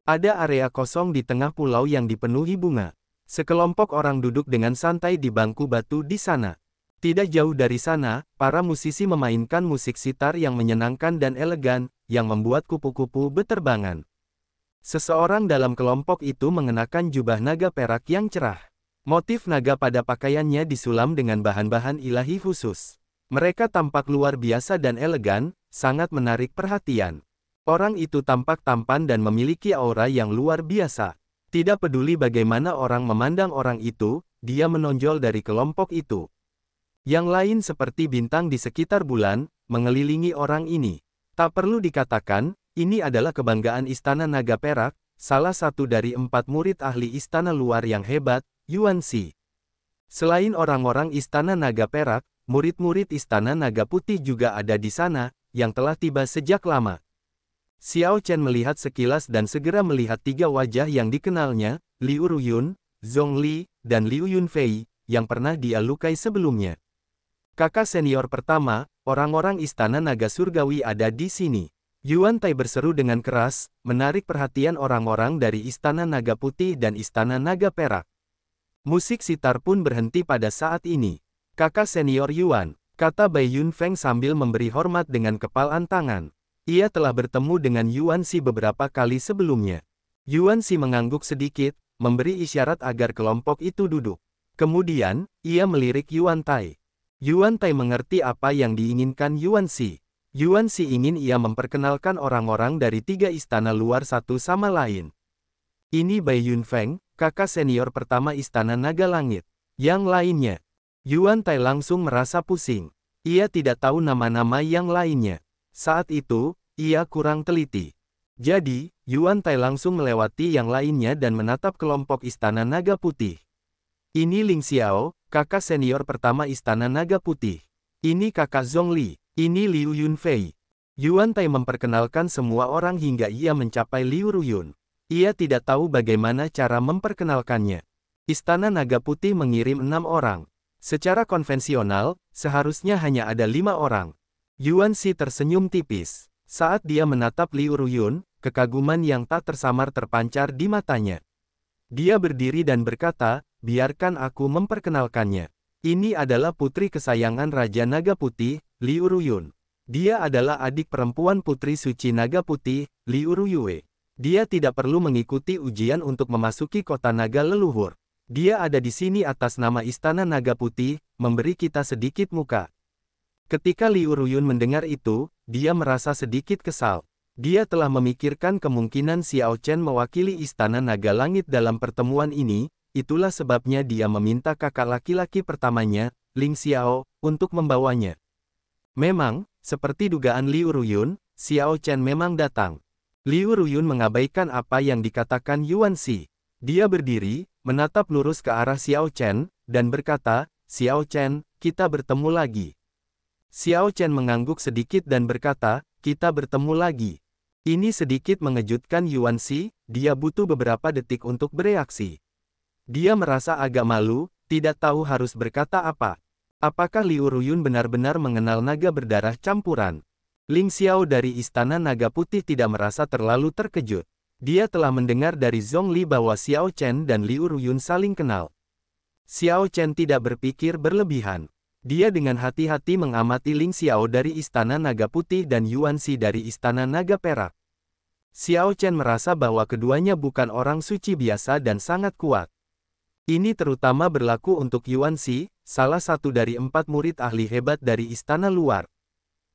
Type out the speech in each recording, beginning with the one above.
Ada area kosong di tengah pulau yang dipenuhi bunga. Sekelompok orang duduk dengan santai di bangku batu di sana. Tidak jauh dari sana, para musisi memainkan musik sitar yang menyenangkan dan elegan, yang membuat kupu-kupu beterbangan. Seseorang dalam kelompok itu mengenakan jubah naga perak yang cerah. Motif naga pada pakaiannya disulam dengan bahan-bahan ilahi khusus. Mereka tampak luar biasa dan elegan, sangat menarik perhatian. Orang itu tampak tampan dan memiliki aura yang luar biasa. Tidak peduli bagaimana orang memandang orang itu, dia menonjol dari kelompok itu. Yang lain seperti bintang di sekitar bulan, mengelilingi orang ini. Tak perlu dikatakan, ini adalah kebanggaan Istana Naga Perak, salah satu dari 4 murid ahli Istana Luar yang hebat, Yuan Shi. Selain orang-orang Istana Naga Perak, murid-murid Istana Naga Putih juga ada di sana, yang telah tiba sejak lama. Xiao Chen melihat sekilas dan segera melihat 3 wajah yang dikenalnya, Liu Ruyun, Zhong Li, dan Liu Yunfei, yang pernah dia lukai sebelumnya. Kakak senior pertama, orang-orang Istana Naga Surgawi ada di sini. Yuan Tai berseru dengan keras, menarik perhatian orang-orang dari Istana Naga Putih dan Istana Naga Perak. Musik sitar pun berhenti pada saat ini. Kakak senior Yuan, kata Bai Yunfeng sambil memberi hormat dengan kepalan tangan. Ia telah bertemu dengan Yuan Shi beberapa kali sebelumnya. Yuan Shi mengangguk sedikit, memberi isyarat agar kelompok itu duduk. Kemudian, ia melirik Yuan Tai. Yuan Tai mengerti apa yang diinginkan Yuan Shi. Yuan Shi ingin ia memperkenalkan orang-orang dari 3 istana luar satu sama lain. Ini Bai Yunfeng, kakak senior pertama Istana Naga Langit. Yang lainnya. Yuan Tai langsung merasa pusing. Ia tidak tahu nama-nama yang lainnya. Saat itu, ia kurang teliti. Jadi, Yuan Tai langsung melewati yang lainnya dan menatap kelompok Istana Naga Putih. Ini Ling Xiao, kakak senior pertama Istana Naga Putih. Ini kakak Zhong Li. Ini Liu Yunfei. Yuan Tai memperkenalkan semua orang hingga ia mencapai Liu Ruyun. Ia tidak tahu bagaimana cara memperkenalkannya. Istana Naga Putih mengirim 6 orang. Secara konvensional, seharusnya hanya ada 5 orang. Yuan Shi tersenyum tipis. Saat dia menatap Liu Ruyun, kekaguman yang tak tersamar terpancar di matanya. Dia berdiri dan berkata, biarkan aku memperkenalkannya. Ini adalah putri kesayangan Raja Naga Putih, Liu Ruyun. Dia adalah adik perempuan Putri Suci Naga Putih, Liu Ruyue. Dia tidak perlu mengikuti ujian untuk memasuki kota naga leluhur. Dia ada di sini atas nama Istana Naga Putih, memberi kita sedikit muka. Ketika Liu Ruyun mendengar itu, dia merasa sedikit kesal. Dia telah memikirkan kemungkinan Xiao Chen mewakili Istana Naga Langit dalam pertemuan ini, itulah sebabnya dia meminta kakak laki-laki pertamanya, Ling Xiao, untuk membawanya. Memang, seperti dugaan Liu Ruyun, Xiao Chen memang datang. Liu Ruyun mengabaikan apa yang dikatakan Yuan Shi. Dia berdiri, menatap lurus ke arah Xiao Chen, dan berkata, Xiao Chen, kita bertemu lagi. Xiao Chen mengangguk sedikit dan berkata, kita bertemu lagi. Ini sedikit mengejutkan Yuan Shi, dia butuh beberapa detik untuk bereaksi. Dia merasa agak malu, tidak tahu harus berkata apa. Apakah Liu Ruyun benar-benar mengenal naga berdarah campuran? Ling Xiao dari Istana Naga Putih tidak merasa terlalu terkejut. Dia telah mendengar dari Zhong Li bahwa Xiao Chen dan Liu Ruyun saling kenal. Xiao Chen tidak berpikir berlebihan. Dia dengan hati-hati mengamati Ling Xiao dari Istana Naga Putih dan Yuan Shi dari Istana Naga Perak. Xiao Chen merasa bahwa keduanya bukan orang suci biasa dan sangat kuat. Ini terutama berlaku untuk Yuan Shi, salah satu dari 4 murid ahli hebat dari Istana Luar.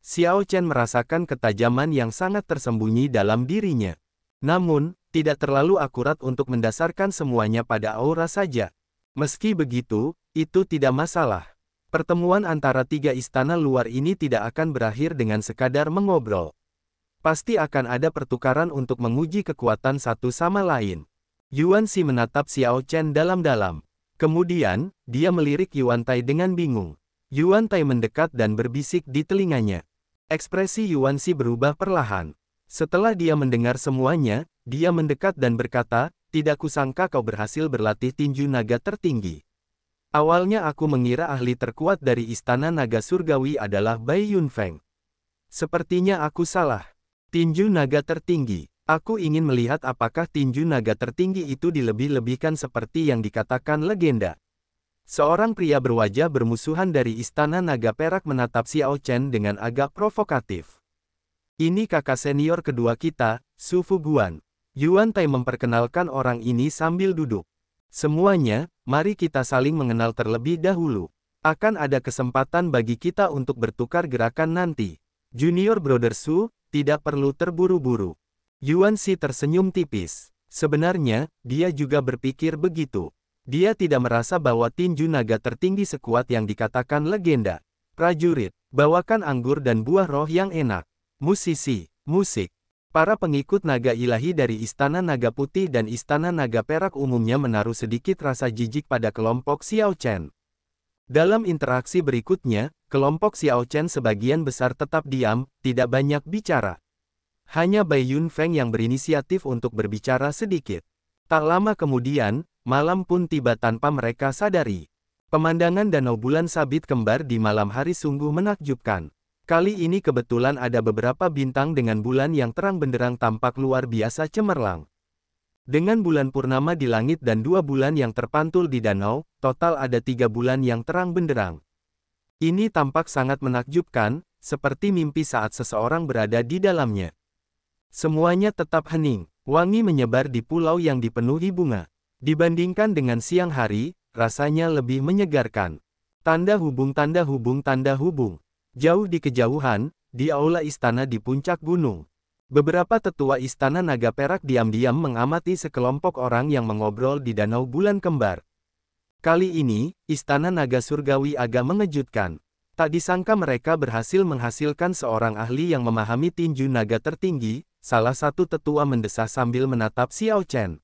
Xiao Chen merasakan ketajaman yang sangat tersembunyi dalam dirinya. Namun, tidak terlalu akurat untuk mendasarkan semuanya pada aura saja. Meski begitu, itu tidak masalah. Pertemuan antara 3 istana luar ini tidak akan berakhir dengan sekadar mengobrol. Pasti akan ada pertukaran untuk menguji kekuatan satu sama lain. Yuan Shi menatap Xiao Chen dalam-dalam. Kemudian, dia melirik Yuan Tai dengan bingung. Yuan Tai mendekat dan berbisik di telinganya. Ekspresi Yuan Shi berubah perlahan. Setelah dia mendengar semuanya, dia mendekat dan berkata, tidak kusangka kau berhasil berlatih tinju naga tertinggi. Awalnya aku mengira ahli terkuat dari Istana Naga Surgawi adalah Bai Yunfeng. Sepertinya aku salah. Tinju naga tertinggi. Aku ingin melihat apakah tinju naga tertinggi itu dilebih-lebihkan seperti yang dikatakan legenda. Seorang pria berwajah bermusuhan dari Istana Naga Perak menatap Xiao Chen dengan agak provokatif. Ini kakak senior kedua kita, Su Fuguan. Yuan Tai memperkenalkan orang ini sambil duduk. Semuanya, mari kita saling mengenal terlebih dahulu. Akan ada kesempatan bagi kita untuk bertukar gerakan nanti. Junior Brother Su, tidak perlu terburu-buru. Yuan Xi tersenyum tipis. Sebenarnya, dia juga berpikir begitu. Dia tidak merasa bahwa tinju naga tertinggi sekuat yang dikatakan legenda. Prajurit, bawakan anggur dan buah roh yang enak. Musisi, musik. Para pengikut naga ilahi dari Istana Naga Putih dan Istana Naga Perak umumnya menaruh sedikit rasa jijik pada kelompok Xiao Chen. Dalam interaksi berikutnya, kelompok Xiao Chen sebagian besar tetap diam, tidak banyak bicara. Hanya Bai Yunfeng yang berinisiatif untuk berbicara sedikit. Tak lama kemudian, malam pun tiba tanpa mereka sadari. Pemandangan danau bulan sabit kembar di malam hari sungguh menakjubkan. Kali ini kebetulan ada beberapa bintang dengan bulan yang terang benderang tampak luar biasa cemerlang. Dengan bulan purnama di langit dan 2 bulan yang terpantul di danau, total ada 3 bulan yang terang benderang. Ini tampak sangat menakjubkan, seperti mimpi saat seseorang berada di dalamnya. Semuanya tetap hening, wangi menyebar di pulau yang dipenuhi bunga. Dibandingkan dengan siang hari, rasanya lebih menyegarkan. Tanda hubung, tanda hubung, tanda hubung. Jauh di kejauhan, di aula istana di puncak gunung. Beberapa tetua Istana Naga Perak diam-diam mengamati sekelompok orang yang mengobrol di danau bulan kembar. Kali ini, Istana Naga Surgawi agak mengejutkan. Tak disangka mereka berhasil menghasilkan seorang ahli yang memahami tinju naga tertinggi, salah satu tetua mendesah sambil menatap Xiao Chen.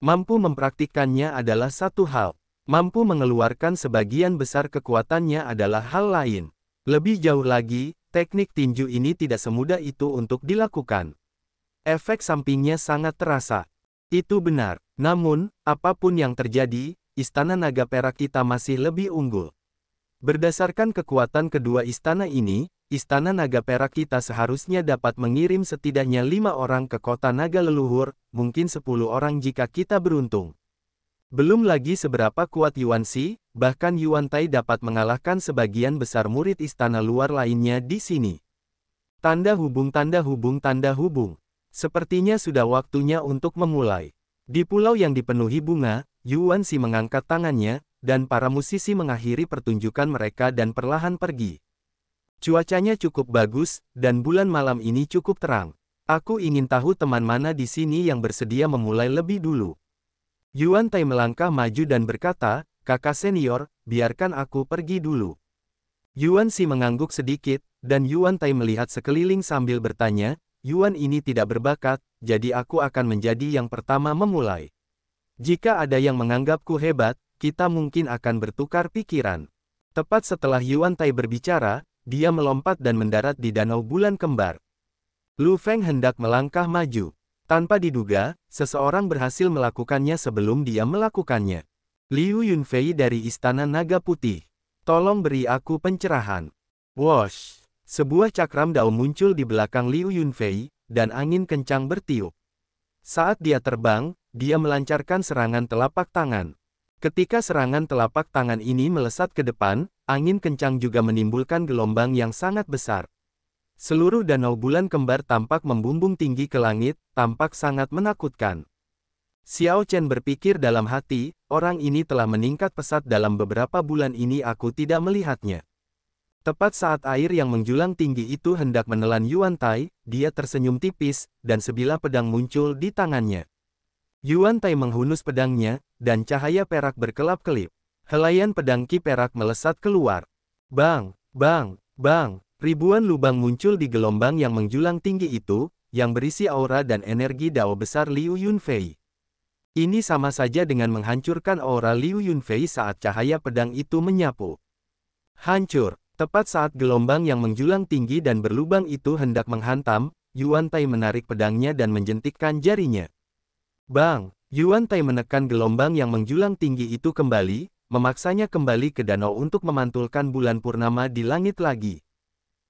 Mampu mempraktikkannya adalah satu hal. Mampu mengeluarkan sebagian besar kekuatannya adalah hal lain. Lebih jauh lagi, teknik tinju ini tidak semudah itu untuk dilakukan. Efek sampingnya sangat terasa. Itu benar. Namun, apapun yang terjadi, Istana Naga Perak kita masih lebih unggul. Berdasarkan kekuatan kedua istana ini, Istana Naga Perak kita seharusnya dapat mengirim setidaknya 5 orang ke kota naga leluhur, mungkin 10 orang jika kita beruntung. Belum lagi seberapa kuat Yuan Xi, bahkan Yuan Tai dapat mengalahkan sebagian besar murid istana luar lainnya di sini. Tanda hubung, tanda hubung, tanda hubung. Sepertinya sudah waktunya untuk memulai. Di pulau yang dipenuhi bunga, Yuan Xi mengangkat tangannya, dan para musisi mengakhiri pertunjukan mereka dan perlahan pergi. Cuacanya cukup bagus, dan bulan malam ini cukup terang. Aku ingin tahu teman mana di sini yang bersedia memulai lebih dulu. Yuan Tai melangkah maju dan berkata, kakak senior, biarkan aku pergi dulu. Yuan Xi mengangguk sedikit, dan Yuan Tai melihat sekeliling sambil bertanya, Yuan ini tidak berbakat, jadi aku akan menjadi yang pertama memulai. Jika ada yang menganggapku hebat, kita mungkin akan bertukar pikiran. Tepat setelah Yuan Tai berbicara, dia melompat dan mendarat di danau bulan kembar. Lu Feng hendak melangkah maju. Tanpa diduga, seseorang berhasil melakukannya sebelum dia melakukannya. Liu Yunfei dari Istana Naga Putih. Tolong beri aku pencerahan. Wosh! Sebuah cakram dao muncul di belakang Liu Yunfei, dan angin kencang bertiup. Saat dia terbang, dia melancarkan serangan telapak tangan. Ketika serangan telapak tangan ini melesat ke depan, angin kencang juga menimbulkan gelombang yang sangat besar. Seluruh danau bulan kembar tampak membumbung tinggi ke langit, tampak sangat menakutkan. Xiao Chen berpikir dalam hati, orang ini telah meningkat pesat dalam beberapa bulan ini aku tidak melihatnya. Tepat saat air yang menjulang tinggi itu hendak menelan Yuan Tai, dia tersenyum tipis, dan sebilah pedang muncul di tangannya. Yuan Tai menghunus pedangnya, dan cahaya perak berkelap-kelip. Helaian pedang ki perak melesat keluar. Bang, bang, bang. Ribuan lubang muncul di gelombang yang menjulang tinggi itu, yang berisi aura dan energi dao besar Liu Yunfei. Ini sama saja dengan menghancurkan aura Liu Yunfei saat cahaya pedang itu menyapu. Hancur. Tepat saat gelombang yang menjulang tinggi dan berlubang itu hendak menghantam, Yuan Tai menarik pedangnya dan menjentikkan jarinya. Bang! Yuan Tai menekan gelombang yang menjulang tinggi itu kembali, memaksanya kembali ke danau untuk memantulkan bulan purnama di langit lagi.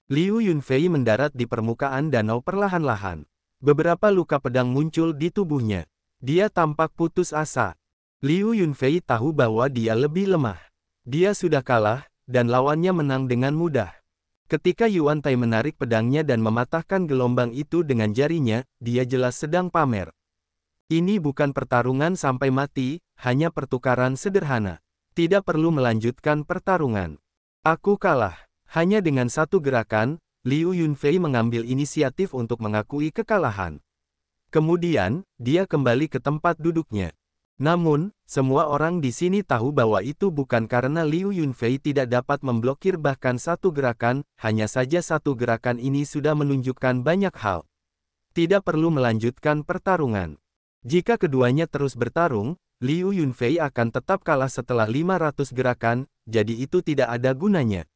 Liu Yunfei mendarat di permukaan danau perlahan-lahan. Beberapa luka pedang muncul di tubuhnya. Dia tampak putus asa. Liu Yunfei tahu bahwa dia lebih lemah. Dia sudah kalah, dan lawannya menang dengan mudah. Ketika Yuan Tai menarik pedangnya dan mematahkan gelombang itu dengan jarinya, dia jelas sedang pamer. Ini bukan pertarungan sampai mati, hanya pertukaran sederhana. Tidak perlu melanjutkan pertarungan. Aku kalah. Hanya dengan satu gerakan, Liu Yunfei mengambil inisiatif untuk mengakui kekalahan. Kemudian, dia kembali ke tempat duduknya. Namun, semua orang di sini tahu bahwa itu bukan karena Liu Yunfei tidak dapat memblokir bahkan satu gerakan, hanya saja satu gerakan ini sudah menunjukkan banyak hal. Tidak perlu melanjutkan pertarungan. Jika keduanya terus bertarung, Liu Yunfei akan tetap kalah setelah 500 gerakan, jadi itu tidak ada gunanya.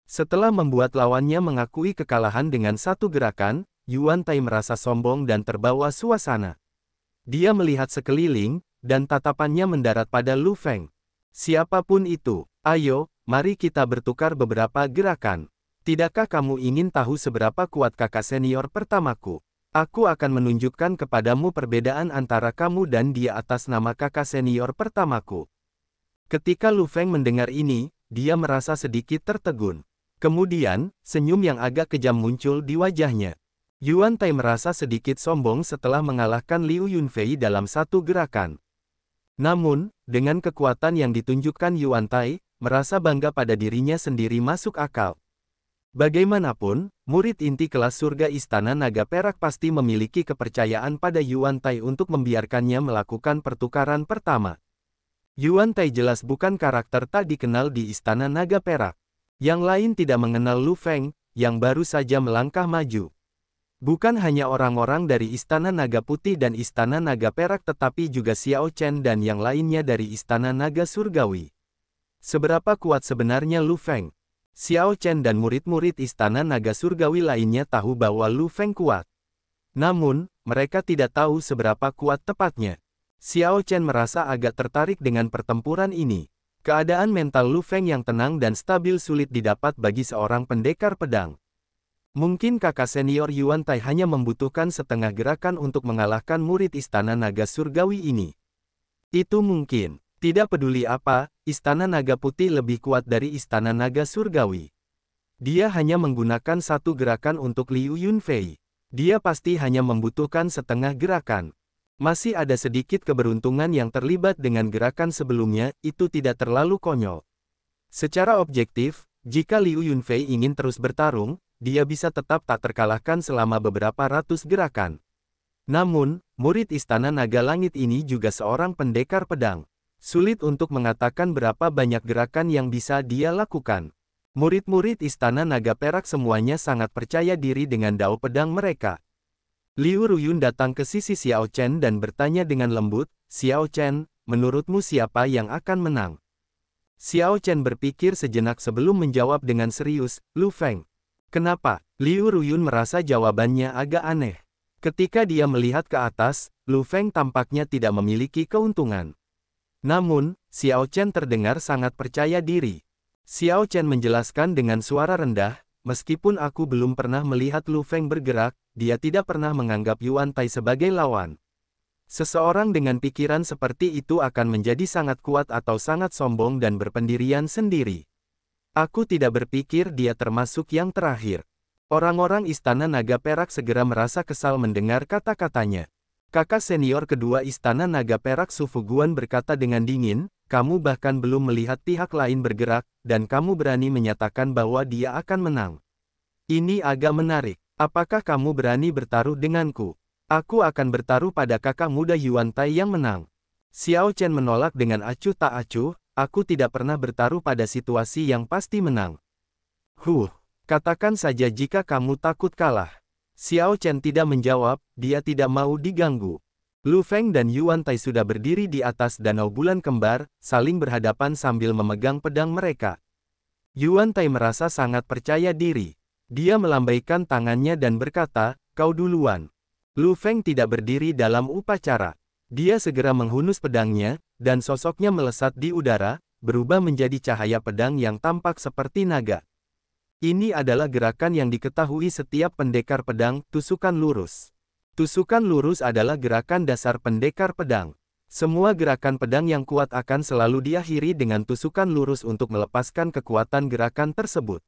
Setelah membuat lawannya mengakui kekalahan dengan satu gerakan, Yuan Tai merasa sombong dan terbawa suasana. Dia melihat sekeliling, dan tatapannya mendarat pada Lu Feng. Siapapun itu, ayo, mari kita bertukar beberapa gerakan. Tidakkah kamu ingin tahu seberapa kuat kakak senior pertamaku? Aku akan menunjukkan kepadamu perbedaan antara kamu dan dia atas nama kakak senior pertamaku. Ketika Lu Feng mendengar ini, dia merasa sedikit tertegun. Kemudian, senyum yang agak kejam muncul di wajahnya. Yuan Tai merasa sedikit sombong setelah mengalahkan Liu Yunfei dalam satu gerakan. Namun, dengan kekuatan yang ditunjukkan Yuan Tai, merasa bangga pada dirinya sendiri masuk akal. Bagaimanapun, murid inti kelas surga Istana Naga Perak pasti memiliki kepercayaan pada Yuan Tai untuk membiarkannya melakukan pertukaran pertama. Yuan Tai jelas bukan karakter tak dikenal di Istana Naga Perak. Yang lain tidak mengenal Lu Feng, yang baru saja melangkah maju. Bukan hanya orang-orang dari Istana Naga Putih dan Istana Naga Perak tetapi juga Xiao Chen dan yang lainnya dari Istana Naga Surgawi. Seberapa kuat sebenarnya Lu Feng? Xiao Chen dan murid-murid Istana Naga Surgawi lainnya tahu bahwa Lu Feng kuat. Namun, mereka tidak tahu seberapa kuat tepatnya. Xiao Chen merasa agak tertarik dengan pertempuran ini. Keadaan mental Lu Feng yang tenang dan stabil sulit didapat bagi seorang pendekar pedang. Mungkin kakak senior Yuan Tai hanya membutuhkan setengah gerakan untuk mengalahkan murid Istana Naga Surgawi ini. Itu mungkin. Tidak peduli apa, Istana Naga Putih lebih kuat dari Istana Naga Surgawi. Dia hanya menggunakan satu gerakan untuk Liu Yunfei. Dia pasti hanya membutuhkan setengah gerakan. Masih ada sedikit keberuntungan yang terlibat dengan gerakan sebelumnya, itu tidak terlalu konyol. Secara objektif, jika Liu Yunfei ingin terus bertarung, dia bisa tetap tak terkalahkan selama beberapa ratus gerakan. Namun, murid Istana Naga Langit ini juga seorang pendekar pedang. Sulit untuk mengatakan berapa banyak gerakan yang bisa dia lakukan. Murid-murid Istana Naga Perak semuanya sangat percaya diri dengan dao pedang mereka. Liu Ruyun datang ke sisi Xiao Chen dan bertanya dengan lembut, "Xiao Chen, menurutmu siapa yang akan menang?" Xiao Chen berpikir sejenak sebelum menjawab dengan serius, "Lu Feng." Kenapa? Liu Ruyun merasa jawabannya agak aneh. Ketika dia melihat ke atas, Lu Feng tampaknya tidak memiliki keuntungan. Namun, Xiao Chen terdengar sangat percaya diri. Xiao Chen menjelaskan dengan suara rendah, "Meskipun aku belum pernah melihat Lu Feng bergerak, dia tidak pernah menganggap Yuan Tai sebagai lawan. Seseorang dengan pikiran seperti itu akan menjadi sangat kuat atau sangat sombong dan berpendirian sendiri. Aku tidak berpikir dia termasuk yang terakhir." Orang-orang Istana Naga Perak segera merasa kesal mendengar kata-katanya. Kakak senior kedua Istana Naga Perak Su Fuguan berkata dengan dingin, "Kamu bahkan belum melihat pihak lain bergerak, dan kamu berani menyatakan bahwa dia akan menang. Ini agak menarik. Apakah kamu berani bertaruh denganku? Aku akan bertaruh pada kakak muda Yuan Tai yang menang." Xiao Chen menolak dengan acuh tak acuh, "Aku tidak pernah bertaruh pada situasi yang pasti menang." Katakan saja jika kamu takut kalah." Xiao Chen tidak menjawab, dia tidak mau diganggu. Lu Feng dan Yuan Tai sudah berdiri di atas danau bulan kembar, saling berhadapan sambil memegang pedang mereka. Yuan Tai merasa sangat percaya diri. Dia melambaikan tangannya dan berkata, "Kau duluan." Lu Feng tidak berdiri dalam upacara. Dia segera menghunus pedangnya, dan sosoknya melesat di udara, berubah menjadi cahaya pedang yang tampak seperti naga. Ini adalah gerakan yang diketahui setiap pendekar pedang, tusukan lurus. Tusukan lurus adalah gerakan dasar pendekar pedang. Semua gerakan pedang yang kuat akan selalu diakhiri dengan tusukan lurus untuk melepaskan kekuatan gerakan tersebut.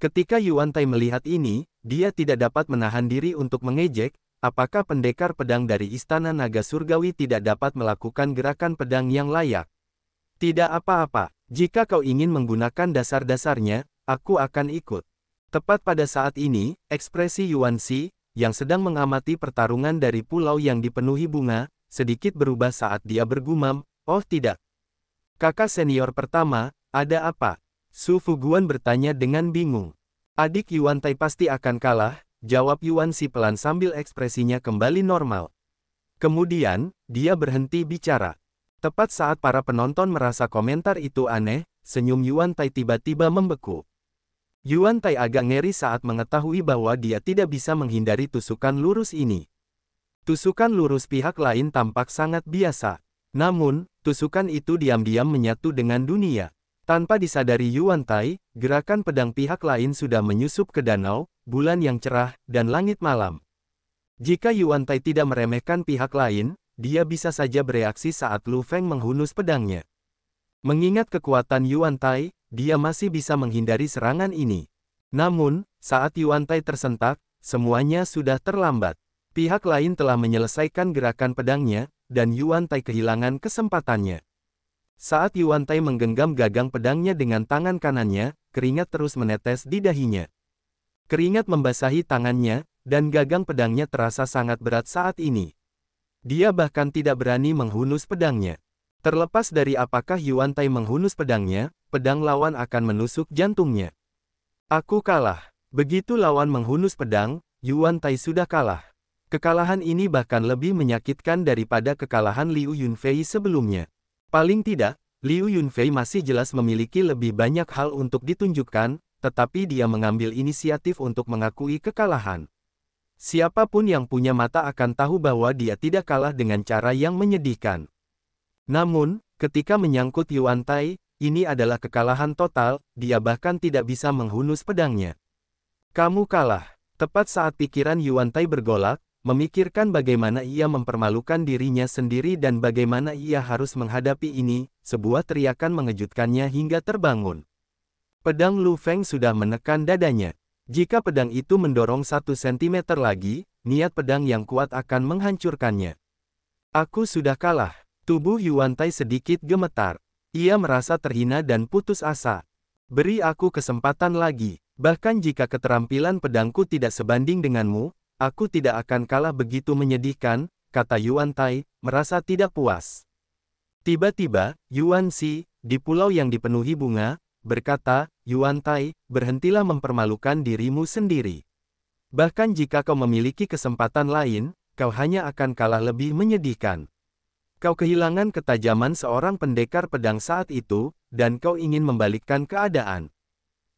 Ketika Yuan Tai melihat ini, dia tidak dapat menahan diri untuk mengejek, apakah pendekar pedang dari Istana Naga Surgawi tidak dapat melakukan gerakan pedang yang layak? Tidak apa-apa, jika kau ingin menggunakan dasar-dasarnya, aku akan ikut. Tepat pada saat ini, ekspresi Yuan Xi, yang sedang mengamati pertarungan dari pulau yang dipenuhi bunga, sedikit berubah saat dia bergumam, "Oh tidak. Kakak senior pertama, ada apa?" Su Fuguan bertanya dengan bingung. "Adik Yuan Tai pasti akan kalah," jawab Yuan Xi pelan sambil ekspresinya kembali normal. Kemudian, dia berhenti bicara. Tepat saat para penonton merasa komentar itu aneh, senyum Yuan Tai tiba-tiba membeku. Yuan Tai agak ngeri saat mengetahui bahwa dia tidak bisa menghindari tusukan lurus ini. Tusukan lurus pihak lain tampak sangat biasa. Namun, tusukan itu diam-diam menyatu dengan dunia. Tanpa disadari Yuan Tai, gerakan pedang pihak lain sudah menyusup ke danau, bulan yang cerah, dan langit malam. Jika Yuan Tai tidak meremehkan pihak lain, dia bisa saja bereaksi saat Lu Feng menghunus pedangnya. Mengingat kekuatan Yuan Tai, dia masih bisa menghindari serangan ini. Namun, saat Yuan Tai tersentak, semuanya sudah terlambat. Pihak lain telah menyelesaikan gerakan pedangnya, dan Yuan Tai kehilangan kesempatannya. Saat Yuan Tai menggenggam gagang pedangnya dengan tangan kanannya, keringat terus menetes di dahinya. Keringat membasahi tangannya, dan gagang pedangnya terasa sangat berat saat ini. Dia bahkan tidak berani menghunus pedangnya. Terlepas dari apakah Yuan Tai menghunus pedangnya, pedang lawan akan menusuk jantungnya. "Aku kalah." Begitu lawan menghunus pedang, Yuan Tai sudah kalah. Kekalahan ini bahkan lebih menyakitkan daripada kekalahan Liu Yunfei sebelumnya. Paling tidak, Liu Yunfei masih jelas memiliki lebih banyak hal untuk ditunjukkan, tetapi dia mengambil inisiatif untuk mengakui kekalahan. Siapapun yang punya mata akan tahu bahwa dia tidak kalah dengan cara yang menyedihkan. Namun, ketika menyangkut Yuan Tai, ini adalah kekalahan total, dia bahkan tidak bisa menghunus pedangnya. "Kamu kalah." Tepat saat pikiran Yuan Tai bergolak, memikirkan bagaimana ia mempermalukan dirinya sendiri dan bagaimana ia harus menghadapi ini, sebuah teriakan mengejutkannya hingga terbangun. Pedang Lu Feng sudah menekan dadanya. Jika pedang itu mendorong 1 sentimeter lagi, niat pedang yang kuat akan menghancurkannya. "Aku sudah kalah." Tubuh Yuan Tai sedikit gemetar. Ia merasa terhina dan putus asa. "Beri aku kesempatan lagi. Bahkan jika keterampilan pedangku tidak sebanding denganmu, aku tidak akan kalah." Begitu menyedihkan, kata Yuan Tai, merasa tidak puas. Tiba-tiba, Yuan Xi, di pulau yang dipenuhi bunga, berkata, "Yuan Tai, berhentilah mempermalukan dirimu sendiri. Bahkan jika kau memiliki kesempatan lain, kau hanya akan kalah lebih menyedihkan. Kau kehilangan ketajaman seorang pendekar pedang saat itu, dan kau ingin membalikkan keadaan.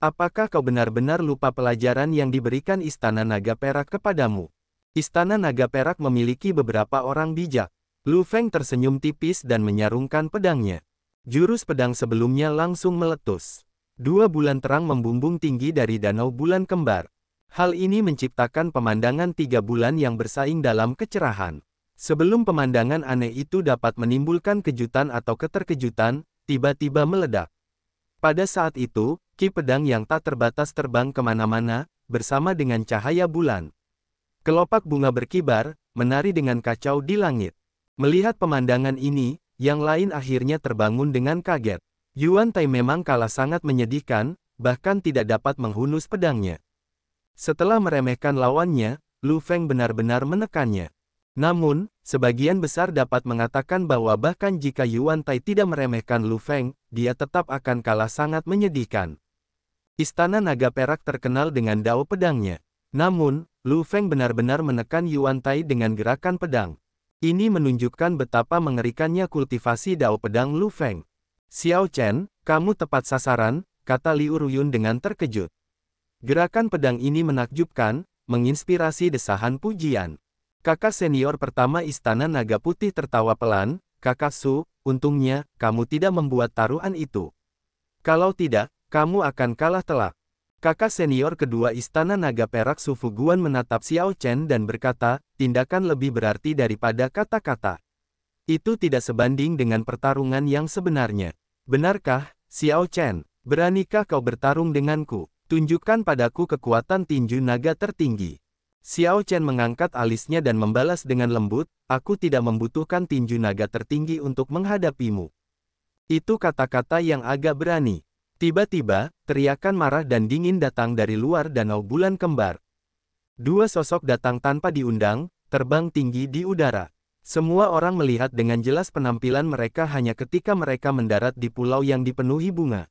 Apakah kau benar-benar lupa pelajaran yang diberikan Istana Naga Perak kepadamu?" Istana Naga Perak memiliki beberapa orang bijak. Lu Feng tersenyum tipis dan menyarungkan pedangnya. Jurus pedang sebelumnya langsung meletus. 2 bulan terang membumbung tinggi dari danau bulan kembar. Hal ini menciptakan pemandangan 3 bulan yang bersaing dalam kecerahan. Sebelum pemandangan aneh itu dapat menimbulkan kejutan atau keterkejutan, tiba-tiba meledak. Pada saat itu, ki pedang yang tak terbatas terbang kemana-mana, bersama dengan cahaya bulan. Kelopak bunga berkibar, menari dengan kacau di langit. Melihat pemandangan ini, yang lain akhirnya terbangun dengan kaget. Yuan Tai memang kalah sangat menyedihkan, bahkan tidak dapat menghunus pedangnya. Setelah meremehkan lawannya, Lu Feng benar-benar menekannya. Namun, sebagian besar dapat mengatakan bahwa bahkan jika Yuan Tai tidak meremehkan Lu Feng, dia tetap akan kalah sangat menyedihkan. Istana Naga Perak terkenal dengan dao pedangnya. Namun, Lu Feng benar-benar menekan Yuan Tai dengan gerakan pedang. Ini menunjukkan betapa mengerikannya kultivasi dao pedang Lu Feng. "Xiao Chen, kamu tepat sasaran," kata Liu Ruyun dengan terkejut. Gerakan pedang ini menakjubkan, menginspirasi desahan pujian. Kakak senior pertama Istana Naga Putih tertawa pelan, "Kakak Su, untungnya, kamu tidak membuat taruhan itu. Kalau tidak, kamu akan kalah telak." Kakak senior kedua Istana Naga Perak Su Fuguan menatap Xiao Chen dan berkata, tindakan lebih berarti daripada kata-kata. Itu tidak sebanding dengan pertarungan yang sebenarnya. Benarkah, Xiao Chen? Beranikah kau bertarung denganku? Tunjukkan padaku kekuatan tinju naga tertinggi. Xiao Chen mengangkat alisnya dan membalas dengan lembut, aku tidak membutuhkan tinju naga tertinggi untuk menghadapimu. Itu kata-kata yang agak berani. Tiba-tiba, teriakan marah dan dingin datang dari luar danau bulan kembar. Dua sosok datang tanpa diundang, terbang tinggi di udara. Semua orang melihat dengan jelas penampilan mereka hanya ketika mereka mendarat di pulau yang dipenuhi bunga.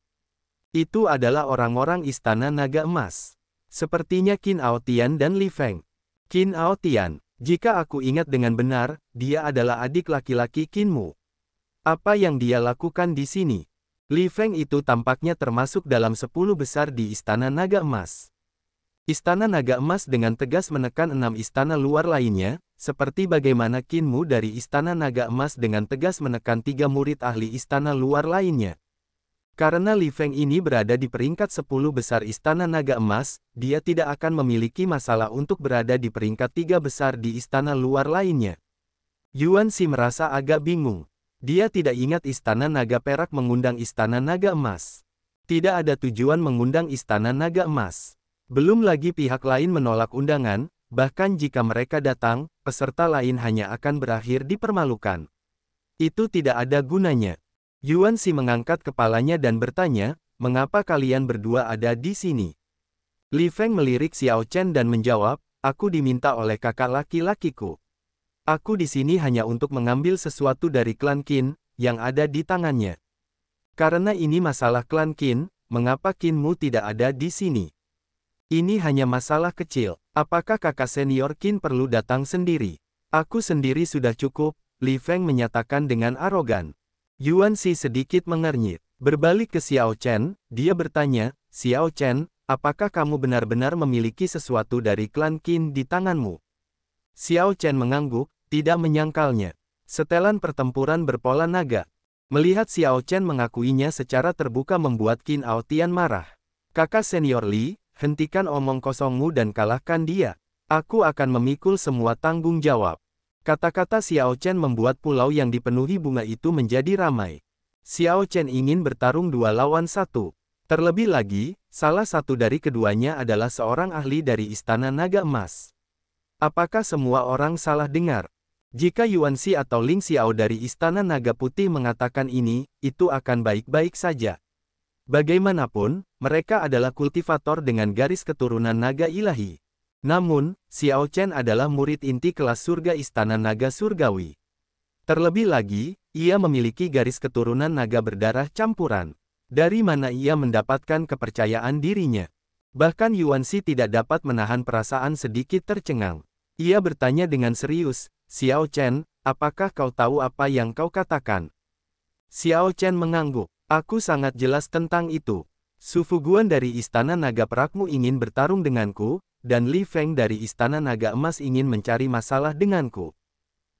Itu adalah orang-orang Istana Naga Emas. Sepertinya Qin Aotian dan Li Feng. Qin Aotian, jika aku ingat dengan benar, dia adalah adik laki-laki Qinmu. Apa yang dia lakukan di sini? Li Feng itu tampaknya termasuk dalam 10 besar di Istana Naga Emas. Istana Naga Emas dengan tegas menekan 6 istana luar lainnya, seperti bagaimana Qinmu dari Istana Naga Emas dengan tegas menekan 3 murid ahli istana luar lainnya. Karena Li Feng ini berada di peringkat 10 besar Istana Naga Emas, dia tidak akan memiliki masalah untuk berada di peringkat 3 besar di istana luar lainnya. Yuan Xi merasa agak bingung. Dia tidak ingat Istana Naga Perak mengundang Istana Naga Emas. Tidak ada tujuan mengundang Istana Naga Emas. Belum lagi pihak lain menolak undangan, bahkan jika mereka datang, peserta lain hanya akan berakhir dipermalukan. Itu tidak ada gunanya. Yuan Xi mengangkat kepalanya dan bertanya, mengapa kalian berdua ada di sini? Li Feng melirik Xiao Chen dan menjawab, aku diminta oleh kakak laki-lakiku. Aku di sini hanya untuk mengambil sesuatu dari klan Qin, yang ada di tangannya. Karena ini masalah klan Qin, mengapa Qinmu tidak ada di sini? Ini hanya masalah kecil, apakah kakak senior Qin perlu datang sendiri? Aku sendiri sudah cukup, Li Feng menyatakan dengan arogan. Yuan Xi sedikit mengernyit. Berbalik ke Xiao Chen, dia bertanya, Xiao Chen, apakah kamu benar-benar memiliki sesuatu dari klan Qin di tanganmu? Xiao Chen mengangguk, tidak menyangkalnya. Setelan pertempuran berpola naga. Melihat Xiao Chen mengakuinya secara terbuka membuat Qin Aotian marah. Kakak senior Li, hentikan omong kosongmu dan kalahkan dia. Aku akan memikul semua tanggung jawab. Kata-kata Xiao Chen membuat pulau yang dipenuhi bunga itu menjadi ramai. Xiao Chen ingin bertarung 2 lawan 1. Terlebih lagi, salah satu dari keduanya adalah seorang ahli dari Istana Naga Emas. Apakah semua orang salah dengar? Jika Yuan Xi atau Ling Xiao dari Istana Naga Putih mengatakan ini, itu akan baik-baik saja. Bagaimanapun, mereka adalah kultivator dengan garis keturunan naga ilahi. Namun, Xiao Chen adalah murid inti kelas surga Istana Naga Surgawi. Terlebih lagi, ia memiliki garis keturunan naga berdarah campuran. Dari mana ia mendapatkan kepercayaan dirinya? Bahkan Yuan Xi tidak dapat menahan perasaan sedikit tercengang. Ia bertanya dengan serius, Xiao Chen, apakah kau tahu apa yang kau katakan? Xiao Chen mengangguk. Aku sangat jelas tentang itu. Su Fuguan dari Istana Naga Perakmu ingin bertarung denganku, dan Li Feng dari Istana Naga Emas ingin mencari masalah denganku.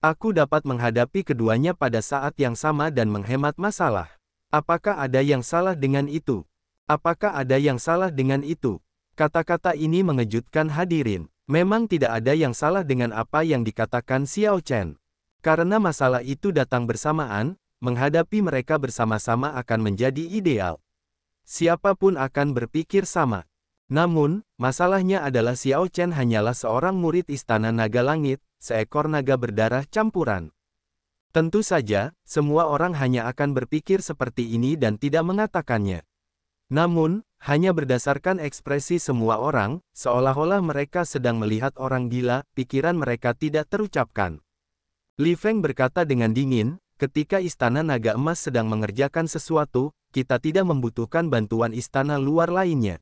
Aku dapat menghadapi keduanya pada saat yang sama dan menghemat masalah. Apakah ada yang salah dengan itu? Apakah ada yang salah dengan itu? Kata-kata ini mengejutkan hadirin. Memang tidak ada yang salah dengan apa yang dikatakan Xiao Chen. Karena masalah itu datang bersamaan, menghadapi mereka bersama-sama akan menjadi ideal. Siapapun akan berpikir sama. Namun, masalahnya adalah Xiao Chen hanyalah seorang murid Istana Naga Langit, seekor naga berdarah campuran. Tentu saja, semua orang hanya akan berpikir seperti ini dan tidak mengatakannya. Namun, hanya berdasarkan ekspresi semua orang, seolah-olah mereka sedang melihat orang gila, pikiran mereka tidak terucapkan. Li Feng berkata dengan dingin, ketika Istana Naga Emas sedang mengerjakan sesuatu, kita tidak membutuhkan bantuan istana luar lainnya.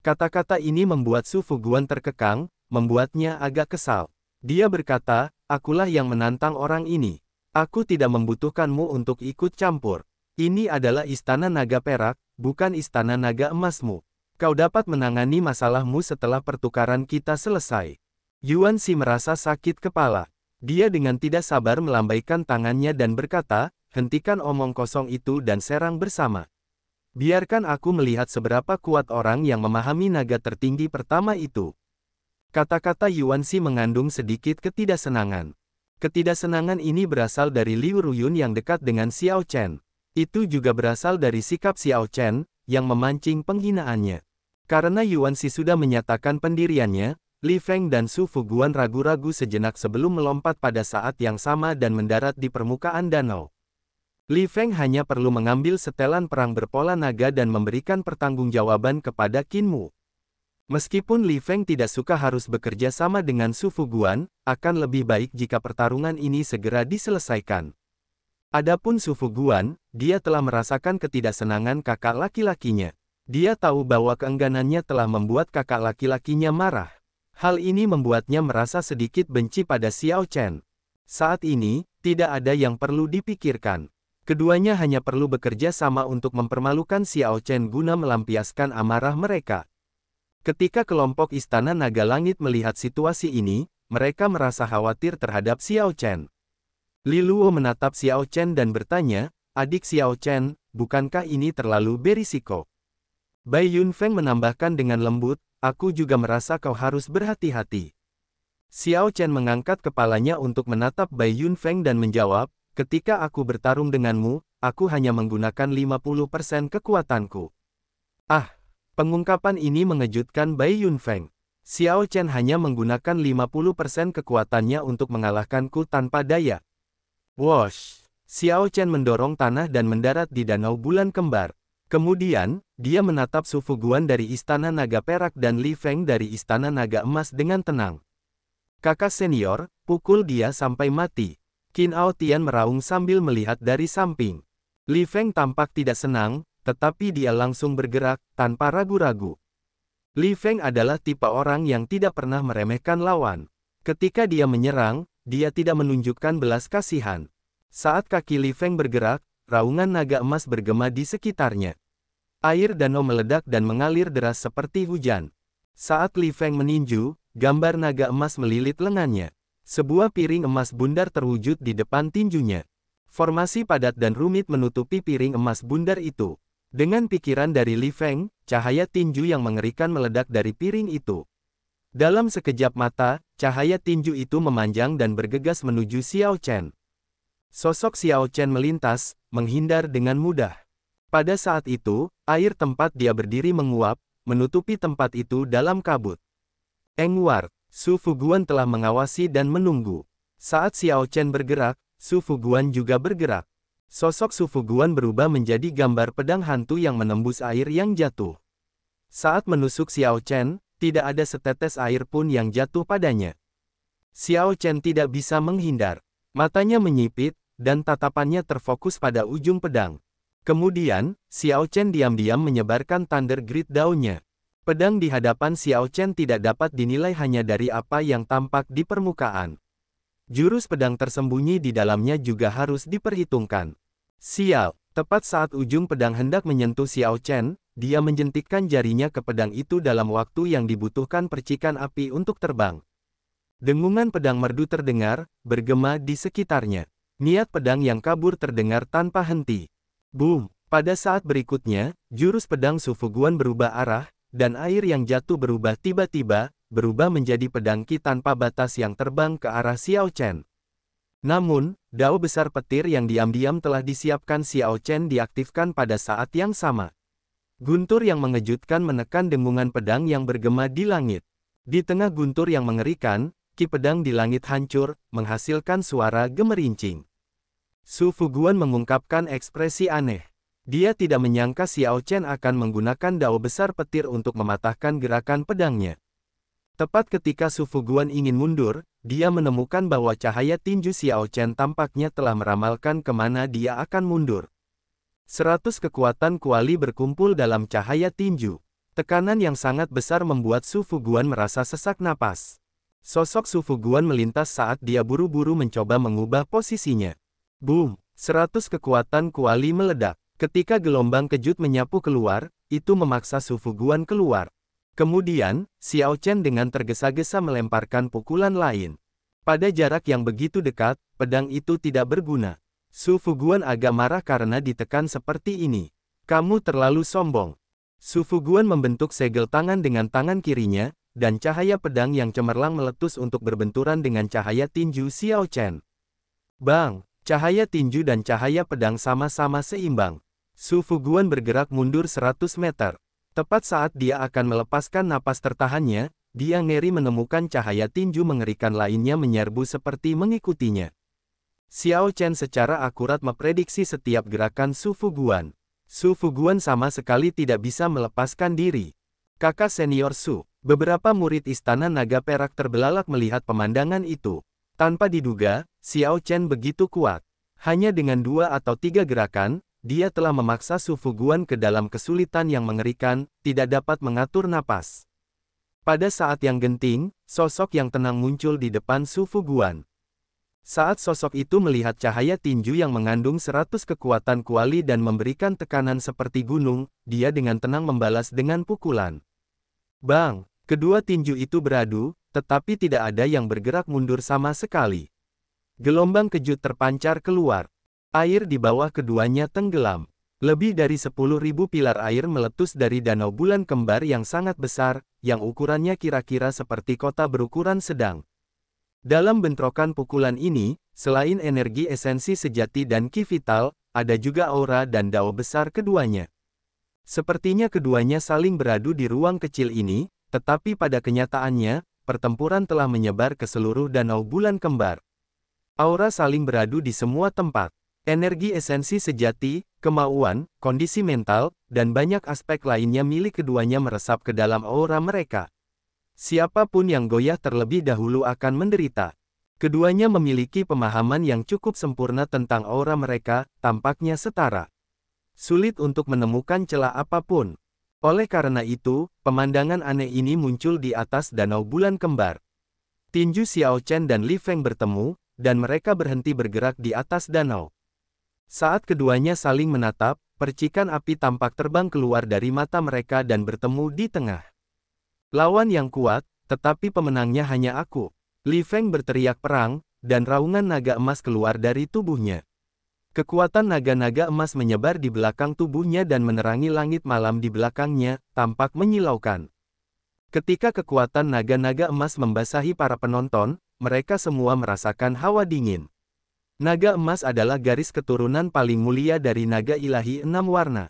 Kata-kata ini membuat Su Fuguan terkekang, membuatnya agak kesal. Dia berkata, akulah yang menantang orang ini. Aku tidak membutuhkanmu untuk ikut campur. Ini adalah Istana Naga Perak, bukan Istana Naga Emasmu. Kau dapat menangani masalahmu setelah pertukaran kita selesai. Yuan Xi merasa sakit kepala. Dia dengan tidak sabar melambaikan tangannya dan berkata, hentikan omong kosong itu dan serang bersama. Biarkan aku melihat seberapa kuat orang yang memahami naga tertinggi pertama itu. Kata-kata Yuanxi mengandung sedikit ketidaksenangan. Ketidaksenangan ini berasal dari Liu Ruyun yang dekat dengan Xiao Chen. Itu juga berasal dari sikap Xiao Chen, yang memancing penghinaannya. Karena Yuanxi sudah menyatakan pendiriannya, Li Feng dan Su Fuguan ragu-ragu sejenak sebelum melompat pada saat yang sama dan mendarat di permukaan danau. Li Feng hanya perlu mengambil setelan perang berpola naga dan memberikan pertanggungjawaban kepada Qin Mu. Meskipun Li Feng tidak suka harus bekerja sama dengan Su Fuguan, akan lebih baik jika pertarungan ini segera diselesaikan. Adapun Su Fuguan, dia telah merasakan ketidaksenangan kakak laki-lakinya. Dia tahu bahwa keengganannya telah membuat kakak laki-lakinya marah. Hal ini membuatnya merasa sedikit benci pada Xiao Chen. Saat ini, tidak ada yang perlu dipikirkan. Keduanya hanya perlu bekerja sama untuk mempermalukan Xiao Chen guna melampiaskan amarah mereka. Ketika kelompok Istana Naga Langit melihat situasi ini, mereka merasa khawatir terhadap Xiao Chen. Li Luo menatap Xiao Chen dan bertanya, "Adik Xiao Chen, bukankah ini terlalu berisiko?" Bai Yunfeng menambahkan dengan lembut, "Aku juga merasa kau harus berhati-hati." Xiao Chen mengangkat kepalanya untuk menatap Bai Yunfeng dan menjawab, "Ketika aku bertarung denganmu, aku hanya menggunakan 50% kekuatanku." Ah, pengungkapan ini mengejutkan Bai Yunfeng. Xiao Chen hanya menggunakan 50% kekuatannya untuk mengalahkanku tanpa daya. Wosh! Xiao Chen mendorong tanah dan mendarat di Danau Bulan Kembar. Kemudian, dia menatap Su Fuguan dari Istana Naga Perak dan Li Feng dari Istana Naga Emas dengan tenang. "Kakak senior, pukul dia sampai mati." Qin Ao Tian meraung sambil melihat dari samping. Li Feng tampak tidak senang, tetapi dia langsung bergerak, tanpa ragu-ragu. Li Feng adalah tipe orang yang tidak pernah meremehkan lawan. Ketika dia menyerang, dia tidak menunjukkan belas kasihan. Saat kaki Li Feng bergerak, raungan naga emas bergema di sekitarnya. Air danau meledak dan mengalir deras seperti hujan. Saat Li Feng meninju, gambar naga emas melilit lengannya. Sebuah piring emas bundar terwujud di depan tinjunya. Formasi padat dan rumit menutupi piring emas bundar itu. Dengan pikiran dari Li Feng, cahaya tinju yang mengerikan meledak dari piring itu. Dalam sekejap mata, cahaya tinju itu memanjang dan bergegas menuju Xiao Chen. Sosok Xiao Chen melintas, menghindar dengan mudah. Pada saat itu, air tempat dia berdiri menguap, menutupi tempat itu dalam kabut. Engwar, Su Fuguan telah mengawasi dan menunggu. Saat Xiao Chen bergerak, Su Fuguan juga bergerak. Sosok Su Fuguan berubah menjadi gambar pedang hantu yang menembus air yang jatuh. Saat menusuk Xiao Chen, tidak ada setetes air pun yang jatuh padanya. Xiao Chen tidak bisa menghindar. Matanya menyipit, dan tatapannya terfokus pada ujung pedang. Kemudian, Xiao Chen diam-diam menyebarkan Thunder Grid daunnya. Pedang di hadapan Xiao Chen tidak dapat dinilai hanya dari apa yang tampak di permukaan. Jurus pedang tersembunyi di dalamnya juga harus diperhitungkan. Sial, tepat saat ujung pedang hendak menyentuh Xiao Chen, dia menjentikkan jarinya ke pedang itu dalam waktu yang dibutuhkan percikan api untuk terbang. Dengungan pedang merdu terdengar, bergema di sekitarnya. Niat pedang yang kabur terdengar tanpa henti. Boom! Pada saat berikutnya, jurus pedang Su Fuguan berubah arah, dan air yang jatuh berubah tiba-tiba, berubah menjadi pedang Qi tanpa batas yang terbang ke arah Xiao Chen. Namun, dao besar petir yang diam-diam telah disiapkan Xiao Chen diaktifkan pada saat yang sama. Guntur yang mengejutkan menekan dengungan pedang yang bergema di langit. Di tengah guntur yang mengerikan, Qi pedang di langit hancur, menghasilkan suara gemerincing. Su Fuguan mengungkapkan ekspresi aneh. Dia tidak menyangka Xiao Chen akan menggunakan dao besar petir untuk mematahkan gerakan pedangnya. Tepat ketika Su Fuguan ingin mundur, dia menemukan bahwa cahaya tinju Xiao Chen tampaknya telah meramalkan kemana dia akan mundur. 100 kekuatan kuali berkumpul dalam cahaya tinju. Tekanan yang sangat besar membuat Su Fuguan merasa sesak napas. Sosok Su Fuguan melintas saat dia buru-buru mencoba mengubah posisinya. Boom! 100 kekuatan kuali meledak. Ketika gelombang kejut menyapu keluar, itu memaksa Su Fuguan keluar. Kemudian, Xiao Chen dengan tergesa-gesa melemparkan pukulan lain. Pada jarak yang begitu dekat, pedang itu tidak berguna. Su Fuguan agak marah karena ditekan seperti ini. Kamu terlalu sombong. Su Fuguan membentuk segel tangan dengan tangan kirinya, dan cahaya pedang yang cemerlang meletus untuk berbenturan dengan cahaya tinju Xiao Chen. Bang! Cahaya tinju dan cahaya pedang sama-sama seimbang. Su Fuguan bergerak mundur 100 meter. Tepat saat dia akan melepaskan napas tertahannya, dia ngeri menemukan cahaya tinju mengerikan lainnya menyerbu seperti mengikutinya. Xiao Chen secara akurat memprediksi setiap gerakan Su Fuguan. Su Fuguan sama sekali tidak bisa melepaskan diri. Kakak senior Su, beberapa murid Istana Naga Perak terbelalak melihat pemandangan itu. Tanpa diduga, Xiao Chen begitu kuat. Hanya dengan 2 atau 3 gerakan, dia telah memaksa Su Fuguan ke dalam kesulitan yang mengerikan, tidak dapat mengatur napas. Pada saat yang genting, sosok yang tenang muncul di depan Su Fuguan. Saat sosok itu melihat cahaya tinju yang mengandung 100 kekuatan kuali dan memberikan tekanan seperti gunung, dia dengan tenang membalas dengan pukulan. Bang! Kedua tinju itu beradu, tetapi tidak ada yang bergerak mundur sama sekali. Gelombang kejut terpancar keluar. Air di bawah keduanya tenggelam. Lebih dari 10.000 pilar air meletus dari danau bulan kembar yang sangat besar, yang ukurannya kira-kira seperti kota berukuran sedang. Dalam bentrokan pukulan ini, selain energi esensi sejati dan ki vital, ada juga aura dan dao besar keduanya. Sepertinya keduanya saling beradu di ruang kecil ini, tetapi pada kenyataannya, pertempuran telah menyebar ke seluruh danau bulan kembar. Aura saling beradu di semua tempat. Energi esensi sejati, kemauan, kondisi mental, dan banyak aspek lainnya milik keduanya meresap ke dalam aura mereka. Siapapun yang goyah terlebih dahulu akan menderita. Keduanya memiliki pemahaman yang cukup sempurna tentang aura mereka, tampaknya setara. Sulit untuk menemukan celah apapun. Oleh karena itu, pemandangan aneh ini muncul di atas danau bulan kembar. Tinju Xiao Chen dan Li Feng bertemu, dan mereka berhenti bergerak di atas danau. Saat keduanya saling menatap, percikan api tampak terbang keluar dari mata mereka dan bertemu di tengah. Lawan yang kuat, tetapi pemenangnya hanya aku. Li Feng berteriak perang, dan raungan naga emas keluar dari tubuhnya. Kekuatan naga-naga emas menyebar di belakang tubuhnya dan menerangi langit malam di belakangnya, tampak menyilaukan. Ketika kekuatan naga-naga emas membasahi para penonton, mereka semua merasakan hawa dingin. Naga emas adalah garis keturunan paling mulia dari naga ilahi 6 warna.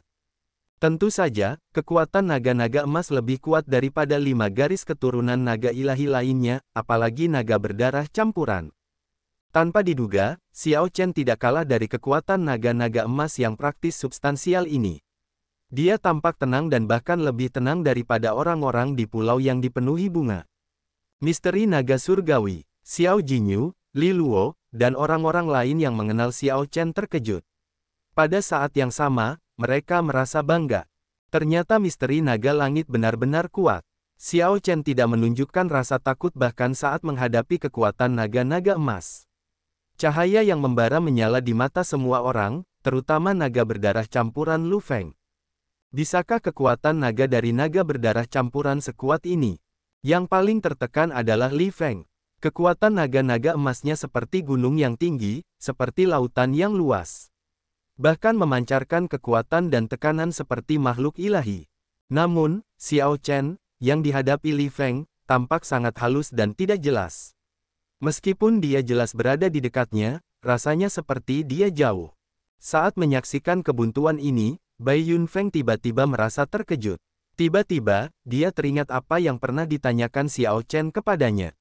Tentu saja, kekuatan naga-naga emas lebih kuat daripada 5 garis keturunan naga ilahi lainnya, apalagi naga berdarah campuran. Tanpa diduga, Xiao Chen tidak kalah dari kekuatan naga-naga emas yang praktis substansial ini. Dia tampak tenang dan bahkan lebih tenang daripada orang-orang di pulau yang dipenuhi bunga. Misteri naga surgawi, Xiao Jinyu, Li Luo, dan orang-orang lain yang mengenal Xiao Chen terkejut. Pada saat yang sama, mereka merasa bangga. Ternyata misteri naga langit benar-benar kuat. Xiao Chen tidak menunjukkan rasa takut bahkan saat menghadapi kekuatan naga-naga emas. Cahaya yang membara menyala di mata semua orang, terutama naga berdarah campuran Lu Feng. Bisakah kekuatan naga dari naga berdarah campuran sekuat ini? Yang paling tertekan adalah Li Feng. Kekuatan naga-naga emasnya seperti gunung yang tinggi, seperti lautan yang luas. Bahkan memancarkan kekuatan dan tekanan seperti makhluk ilahi. Namun, Xiao Chen, yang dihadapi Li Feng, tampak sangat halus dan tidak jelas. Meskipun dia jelas berada di dekatnya, rasanya seperti dia jauh. Saat menyaksikan kebuntuan ini, Bai Yunfeng tiba-tiba merasa terkejut. Tiba-tiba, dia teringat apa yang pernah ditanyakan Xiao Chen kepadanya.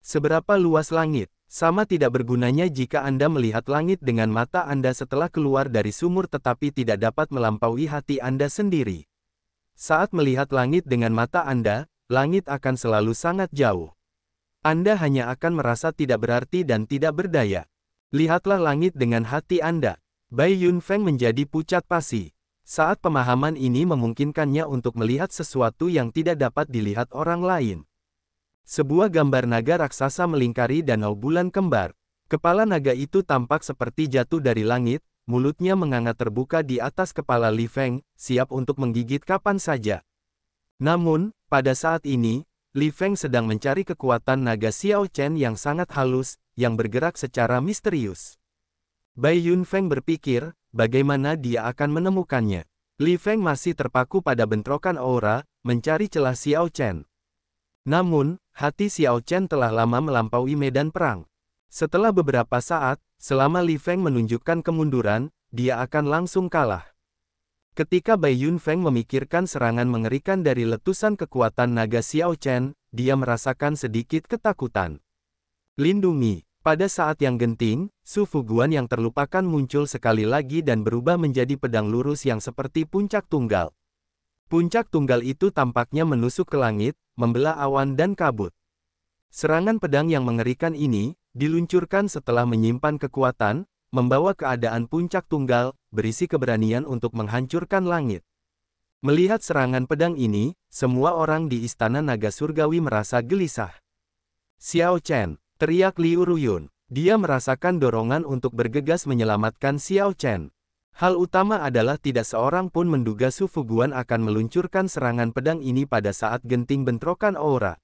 Seberapa luas langit? Sama tidak bergunanya jika Anda melihat langit dengan mata Anda setelah keluar dari sumur tetapi tidak dapat melampaui hati Anda sendiri. Saat melihat langit dengan mata Anda, langit akan selalu sangat jauh. Anda hanya akan merasa tidak berarti dan tidak berdaya. Lihatlah langit dengan hati Anda. Bai Yunfeng menjadi pucat pasi. Saat pemahaman ini memungkinkannya untuk melihat sesuatu yang tidak dapat dilihat orang lain. Sebuah gambar naga raksasa melingkari danau bulan kembar. Kepala naga itu tampak seperti jatuh dari langit, mulutnya menganga terbuka di atas kepala Li Feng, siap untuk menggigit kapan saja. Namun, pada saat ini, Li Feng sedang mencari kekuatan naga Xiao Chen yang sangat halus, yang bergerak secara misterius. Bai Yunfeng berpikir, bagaimana dia akan menemukannya. Li Feng masih terpaku pada bentrokan aura, mencari celah Xiao Chen. Namun, hati Xiao Chen telah lama melampaui medan perang. Setelah beberapa saat, selama Li Feng menunjukkan kemunduran, dia akan langsung kalah. Ketika Bai Yunfeng memikirkan serangan mengerikan dari letusan kekuatan naga Xiao Chen, dia merasakan sedikit ketakutan. Lindungi. Pada saat yang genting, Su Fuguan yang terlupakan muncul sekali lagi dan berubah menjadi pedang lurus yang seperti puncak tunggal. Puncak tunggal itu tampaknya menusuk ke langit, membelah awan dan kabut. Serangan pedang yang mengerikan ini, diluncurkan setelah menyimpan kekuatan, membawa keadaan puncak tunggal, berisi keberanian untuk menghancurkan langit. Melihat serangan pedang ini, semua orang di Istana Naga Surgawi merasa gelisah. Xiao Chen, teriak Liu Ruyun. Dia merasakan dorongan untuk bergegas menyelamatkan Xiao Chen. Hal utama adalah tidak seorang pun menduga Su Fuguan akan meluncurkan serangan pedang ini pada saat genting bentrokan aura.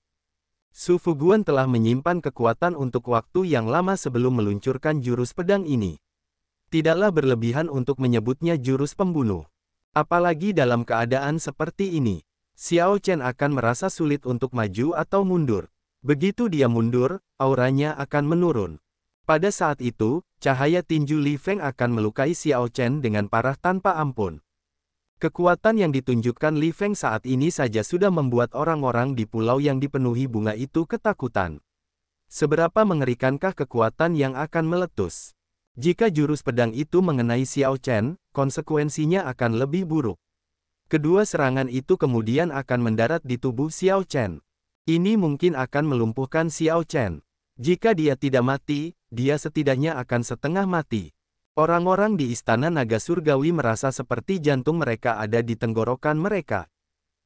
Su Fuguan telah menyimpan kekuatan untuk waktu yang lama sebelum meluncurkan jurus pedang ini. Tidaklah berlebihan untuk menyebutnya jurus pembunuh. Apalagi dalam keadaan seperti ini, Xiao Chen akan merasa sulit untuk maju atau mundur. Begitu dia mundur, auranya akan menurun. Pada saat itu, cahaya tinju Li Feng akan melukai Xiao Chen dengan parah tanpa ampun. Kekuatan yang ditunjukkan Li Feng saat ini saja sudah membuat orang-orang di pulau yang dipenuhi bunga itu ketakutan. Seberapa mengerikankah kekuatan yang akan meletus? Jika jurus pedang itu mengenai Xiao Chen, konsekuensinya akan lebih buruk. Kedua serangan itu kemudian akan mendarat di tubuh Xiao Chen. Ini mungkin akan melumpuhkan Xiao Chen. Jika dia tidak mati, dia setidaknya akan setengah mati. Orang-orang di Istana Naga Surgawi merasa seperti jantung mereka ada di tenggorokan mereka.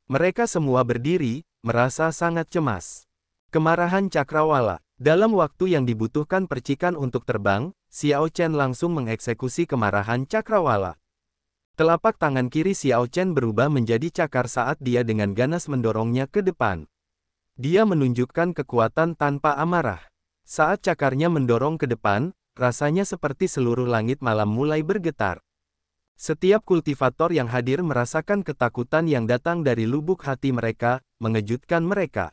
Mereka semua berdiri, merasa sangat cemas. Kemarahan Cakrawala. Dalam waktu yang dibutuhkan percikan untuk terbang, Xiao Chen langsung mengeksekusi kemarahan Cakrawala. Telapak tangan kiri Xiao Chen berubah menjadi cakar saat dia dengan ganas mendorongnya ke depan. Dia menunjukkan kekuatan tanpa amarah. Saat cakarnya mendorong ke depan, rasanya seperti seluruh langit malam mulai bergetar. Setiap kultivator yang hadir merasakan ketakutan yang datang dari lubuk hati mereka, mengejutkan mereka.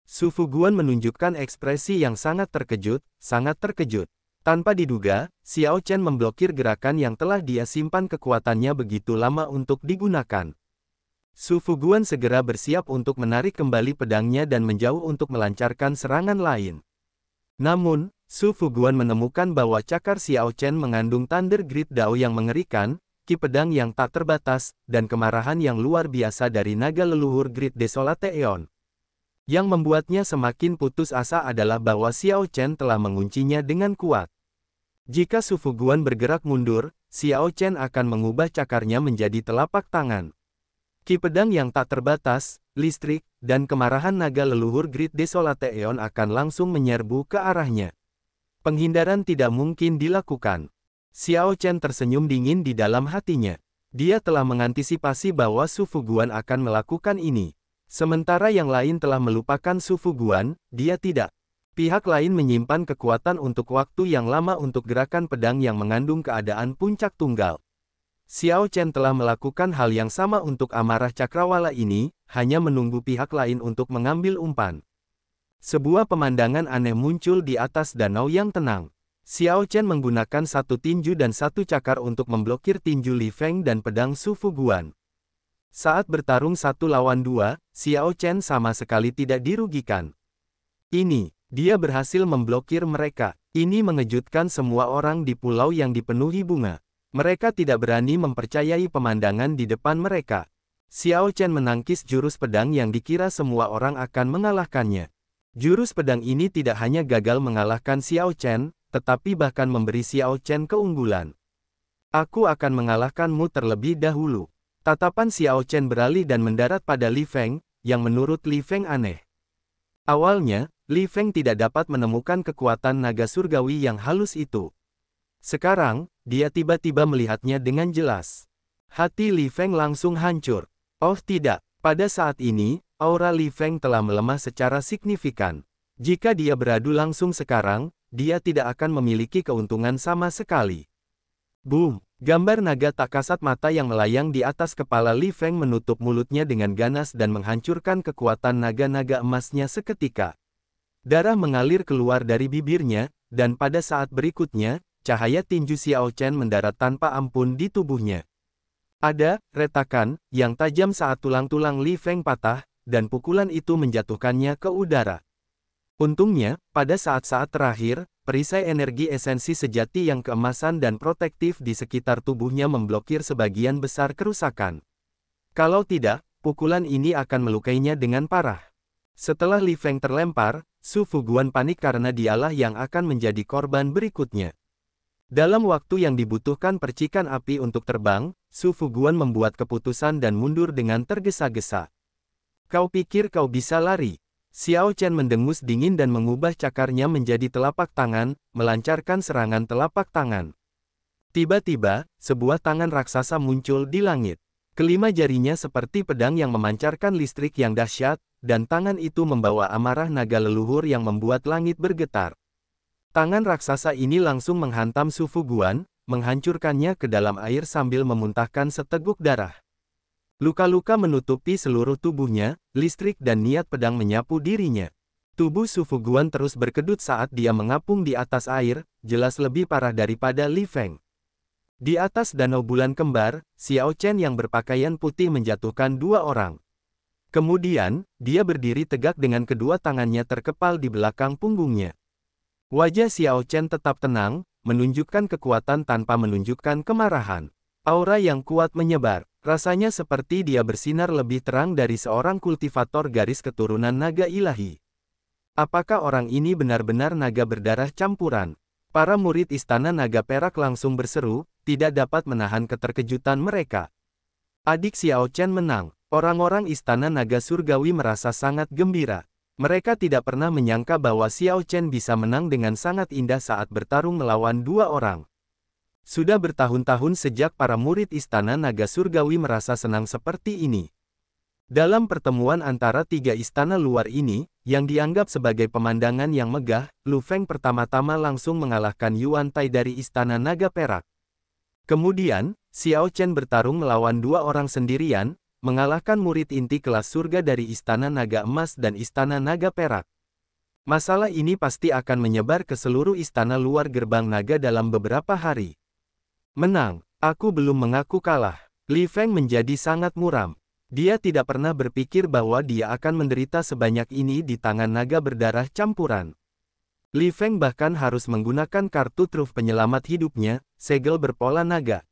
Su Fuguan menunjukkan ekspresi yang sangat terkejut, sangat terkejut. Tanpa diduga, Xiao Chen memblokir gerakan yang telah dia simpan kekuatannya begitu lama untuk digunakan. Su Fuguan segera bersiap untuk menarik kembali pedangnya dan menjauh untuk melancarkan serangan lain. Namun, Su Fuguan menemukan bahwa cakar Xiao Chen mengandung Thunder Grid Dao yang mengerikan, ki pedang yang tak terbatas, dan kemarahan yang luar biasa dari naga leluhur Grid Desolate Eon. Yang membuatnya semakin putus asa adalah bahwa Xiao Chen telah menguncinya dengan kuat. Jika Su Fuguan bergerak mundur, Xiao Chen akan mengubah cakarnya menjadi telapak tangan. Ki pedang yang tak terbatas, listrik, dan kemarahan naga leluhur Grid Desolate Eon akan langsung menyerbu ke arahnya. Penghindaran tidak mungkin dilakukan. Xiao Chen tersenyum dingin di dalam hatinya. Dia telah mengantisipasi bahwa Su Fuguan akan melakukan ini. Sementara yang lain telah melupakan Su Fuguan, dia tidak. Pihak lain menyimpan kekuatan untuk waktu yang lama untuk gerakan pedang yang mengandung keadaan puncak tunggal. Xiao Chen telah melakukan hal yang sama untuk amarah Cakrawala ini, hanya menunggu pihak lain untuk mengambil umpan. Sebuah pemandangan aneh muncul di atas danau yang tenang. Xiao Chen menggunakan satu tinju dan satu cakar untuk memblokir tinju Li Feng dan pedang Su Fuguan. Saat bertarung 1 lawan 2, Xiao Chen sama sekali tidak dirugikan. Dia berhasil memblokir mereka. Ini mengejutkan semua orang di pulau yang dipenuhi bunga. Mereka tidak berani mempercayai pemandangan di depan mereka. Xiao Chen menangkis jurus pedang yang dikira semua orang akan mengalahkannya. Jurus pedang ini tidak hanya gagal mengalahkan Xiao Chen, tetapi bahkan memberi Xiao Chen keunggulan. Aku akan mengalahkanmu terlebih dahulu. Tatapan Xiao Chen beralih dan mendarat pada Li Feng, yang menurut Li Feng aneh. Awalnya, Li Feng tidak dapat menemukan kekuatan naga surgawi yang halus itu. Sekarang, dia tiba-tiba melihatnya dengan jelas. Hati Li Feng langsung hancur. Oh tidak, pada saat ini, aura Li Feng telah melemah secara signifikan. Jika dia beradu langsung sekarang, dia tidak akan memiliki keuntungan sama sekali. Boom! Gambar naga tak kasat mata yang melayang di atas kepala Li Feng menutup mulutnya dengan ganas dan menghancurkan kekuatan naga-naga emasnya seketika. Darah mengalir keluar dari bibirnya, dan pada saat berikutnya, cahaya tinju Xiao Chen mendarat tanpa ampun di tubuhnya. Ada retakan yang tajam saat tulang-tulang Li Feng patah, dan pukulan itu menjatuhkannya ke udara. Untungnya, pada saat-saat terakhir, perisai energi esensi sejati yang keemasan dan protektif di sekitar tubuhnya memblokir sebagian besar kerusakan. Kalau tidak, pukulan ini akan melukainya dengan parah. Setelah Li Feng terlempar, Su Fuguan panik karena dialah yang akan menjadi korban berikutnya. Dalam waktu yang dibutuhkan percikan api untuk terbang, Su Fuguan membuat keputusan dan mundur dengan tergesa-gesa. Kau pikir kau bisa lari? Xiao Chen mendengus dingin dan mengubah cakarnya menjadi telapak tangan, melancarkan serangan telapak tangan. Tiba-tiba, sebuah tangan raksasa muncul di langit. Kelima jarinya seperti pedang yang memancarkan listrik yang dahsyat, dan tangan itu membawa amarah naga leluhur yang membuat langit bergetar. Tangan raksasa ini langsung menghantam Su Fuguan, menghancurkannya ke dalam air sambil memuntahkan seteguk darah. Luka-luka menutupi seluruh tubuhnya, listrik dan niat pedang menyapu dirinya. Tubuh Su Fuguan terus berkedut saat dia mengapung di atas air, jelas lebih parah daripada Li Feng. Di atas danau bulan kembar, Xiao Chen yang berpakaian putih menjatuhkan dua orang. Kemudian, dia berdiri tegak dengan kedua tangannya terkepal di belakang punggungnya. Wajah Xiao Chen tetap tenang, menunjukkan kekuatan tanpa menunjukkan kemarahan. Aura yang kuat menyebar. Rasanya seperti dia bersinar lebih terang dari seorang kultivator garis keturunan naga ilahi. Apakah orang ini benar-benar naga berdarah campuran? Para murid istana naga perak langsung berseru, tidak dapat menahan keterkejutan mereka. Adik Xiao Chen menang. Orang-orang istana naga surgawi merasa sangat gembira. Mereka tidak pernah menyangka bahwa Xiao Chen bisa menang dengan sangat indah saat bertarung melawan dua orang. Sudah bertahun-tahun sejak para murid istana naga surgawi merasa senang seperti ini. Dalam pertemuan antara tiga istana luar ini, yang dianggap sebagai pemandangan yang megah, Lu Feng pertama-tama langsung mengalahkan Yuan Tai dari istana naga perak. Kemudian, Xiao Chen bertarung melawan dua orang sendirian, mengalahkan murid inti kelas surga dari istana naga emas dan istana naga perak. Masalah ini pasti akan menyebar ke seluruh istana luar gerbang naga dalam beberapa hari. Menang, aku belum mengaku kalah. Li Feng menjadi sangat muram. Dia tidak pernah berpikir bahwa dia akan menderita sebanyak ini di tangan naga berdarah campuran. Li Feng bahkan harus menggunakan kartu truf penyelamat hidupnya, segel berpola naga.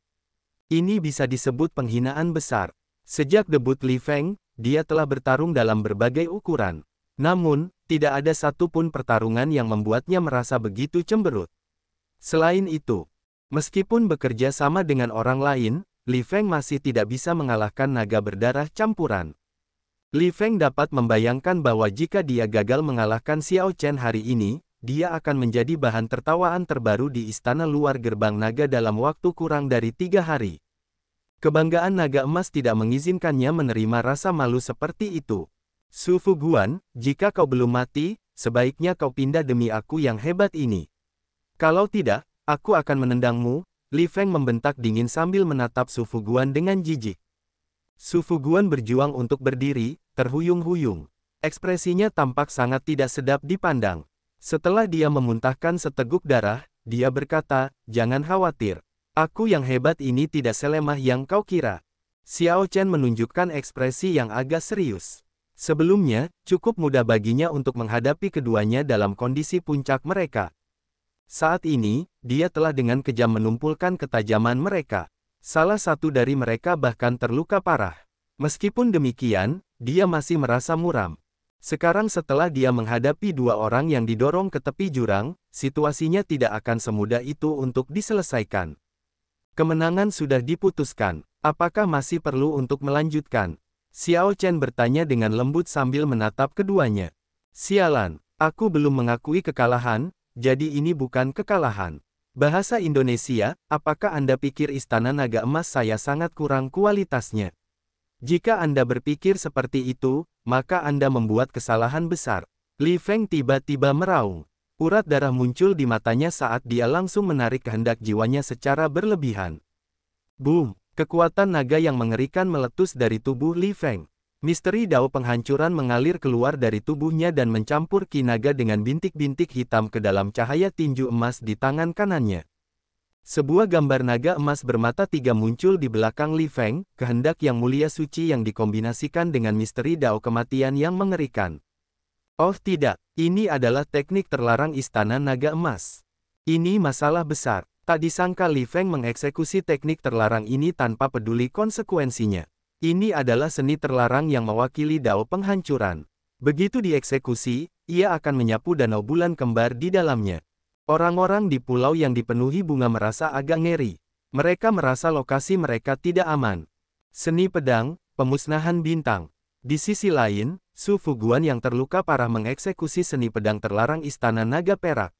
Ini bisa disebut penghinaan besar. Sejak debut Li Feng, dia telah bertarung dalam berbagai ukuran. Namun, tidak ada satupun pertarungan yang membuatnya merasa begitu cemberut. Selain itu, meskipun bekerja sama dengan orang lain, Li Feng masih tidak bisa mengalahkan naga berdarah campuran. Li Feng dapat membayangkan bahwa jika dia gagal mengalahkan Xiao Chen hari ini, dia akan menjadi bahan tertawaan terbaru di istana luar gerbang naga dalam waktu kurang dari 3 hari. Kebanggaan naga emas tidak mengizinkannya menerima rasa malu seperti itu. Su Fuguan, jika kau belum mati, sebaiknya kau pindah demi aku yang hebat ini. Kalau tidak, aku akan menendangmu. Li Feng membentak dingin sambil menatap Su Fuguan dengan jijik. Su Fuguan berjuang untuk berdiri, terhuyung-huyung. Ekspresinya tampak sangat tidak sedap dipandang. Setelah dia memuntahkan seteguk darah, dia berkata, "Jangan khawatir. Aku yang hebat ini tidak selemah yang kau kira." Xiao Chen menunjukkan ekspresi yang agak serius. Sebelumnya, cukup mudah baginya untuk menghadapi keduanya dalam kondisi puncak mereka. Saat ini, dia telah dengan kejam menumpulkan ketajaman mereka. Salah satu dari mereka bahkan terluka parah. Meskipun demikian, dia masih merasa muram. Sekarang setelah dia menghadapi dua orang yang didorong ke tepi jurang, situasinya tidak akan semudah itu untuk diselesaikan. Kemenangan sudah diputuskan. Apakah masih perlu untuk melanjutkan? Xiao Chen bertanya dengan lembut sambil menatap keduanya. Sialan, aku belum mengakui kekalahan, jadi ini bukan kekalahan. Bahasa Indonesia, apakah Anda pikir Istana Naga Emas saya sangat kurang kualitasnya? Jika Anda berpikir seperti itu, maka Anda membuat kesalahan besar. Li Feng tiba-tiba meraung. Urat darah muncul di matanya saat dia langsung menarik kehendak jiwanya secara berlebihan. Boom! Kekuatan naga yang mengerikan meletus dari tubuh Li Feng. Misteri dao penghancuran mengalir keluar dari tubuhnya dan mencampur ki naga dengan bintik-bintik hitam ke dalam cahaya tinju emas di tangan kanannya. Sebuah gambar naga emas bermata tiga muncul di belakang Li Feng, kehendak yang mulia suci yang dikombinasikan dengan misteri dao kematian yang mengerikan. Oh tidak, ini adalah teknik terlarang Istana Naga Emas. Ini masalah besar. Tak disangka Li Feng mengeksekusi teknik terlarang ini tanpa peduli konsekuensinya. Ini adalah seni terlarang yang mewakili dao penghancuran. Begitu dieksekusi, ia akan menyapu danau bulan kembar di dalamnya. Orang-orang di pulau yang dipenuhi bunga merasa agak ngeri. Mereka merasa lokasi mereka tidak aman. Seni pedang, pemusnahan bintang. Di sisi lain, Su Fuguan yang terluka parah mengeksekusi seni pedang terlarang Istana Naga Perak.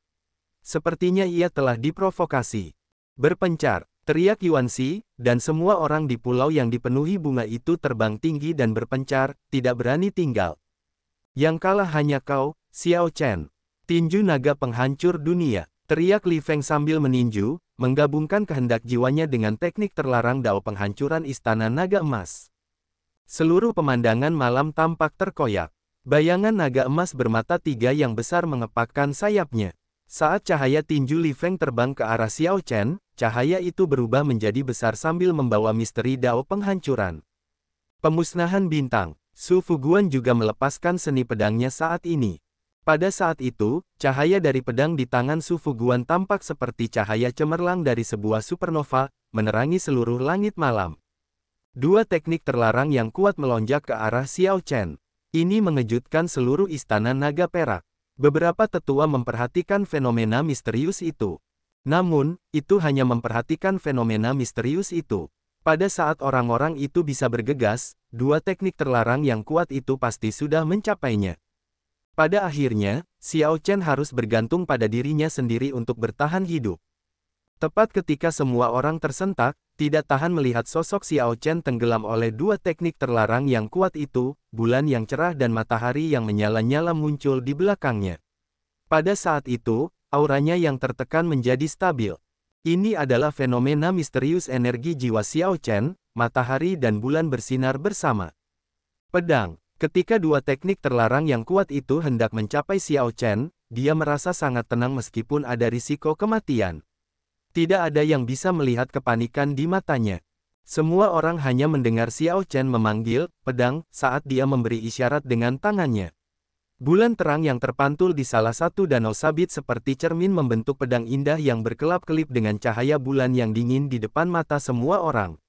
Sepertinya ia telah diprovokasi. Berpencar, teriak Yuan Xi, dan semua orang di pulau yang dipenuhi bunga itu terbang tinggi dan berpencar, tidak berani tinggal. Yang kalah hanya kau, Xiao Chen. Tinju naga penghancur dunia, teriak Li Feng sambil meninju, menggabungkan kehendak jiwanya dengan teknik terlarang dao penghancuran Istana Naga Emas. Seluruh pemandangan malam tampak terkoyak. Bayangan naga emas bermata tiga yang besar mengepakkan sayapnya. Saat cahaya tinju Li Feng terbang ke arah Xiao Chen, cahaya itu berubah menjadi besar sambil membawa misteri dao penghancuran. Pemusnahan bintang, Su Fuguan juga melepaskan seni pedangnya saat ini. Pada saat itu, cahaya dari pedang di tangan Su Fuguan tampak seperti cahaya cemerlang dari sebuah supernova, menerangi seluruh langit malam. Dua teknik terlarang yang kuat melonjak ke arah Xiao Chen. Ini mengejutkan seluruh Istana Naga Perak. Beberapa tetua memperhatikan fenomena misterius itu. Namun, itu hanya memperhatikan fenomena misterius itu. Pada saat orang-orang itu bisa bergegas, dua teknik terlarang yang kuat itu pasti sudah mencapainya. Pada akhirnya, Xiao Chen harus bergantung pada dirinya sendiri untuk bertahan hidup. Tepat ketika semua orang tersentak, tidak tahan melihat sosok Xiao Chen tenggelam oleh dua teknik terlarang yang kuat itu, bulan yang cerah dan matahari yang menyala-nyala muncul di belakangnya. Pada saat itu, auranya yang tertekan menjadi stabil. Ini adalah fenomena misterius energi jiwa Xiao Chen, matahari dan bulan bersinar bersama. Pedang. Ketika dua teknik terlarang yang kuat itu hendak mencapai Xiao Chen, dia merasa sangat tenang meskipun ada risiko kematian. Tidak ada yang bisa melihat kepanikan di matanya. Semua orang hanya mendengar Xiao Chen memanggil, pedang, saat dia memberi isyarat dengan tangannya. Bulan terang yang terpantul di salah satu danau sabit seperti cermin membentuk pedang indah yang berkelap-kelip dengan cahaya bulan yang dingin di depan mata semua orang.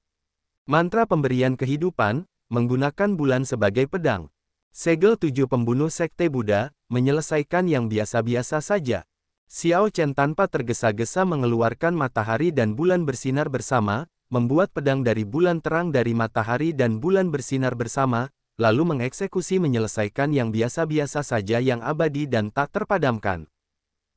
Mantra pemberian kehidupan, menggunakan bulan sebagai pedang. Segel 7 pembunuh sekte Buddha, menyelesaikan yang biasa-biasa saja. Xiao Chen tanpa tergesa-gesa mengeluarkan matahari dan bulan bersinar bersama, membuat pedang dari bulan terang dari matahari dan bulan bersinar bersama, lalu mengeksekusi menyelesaikan yang biasa-biasa saja yang abadi dan tak terpadamkan.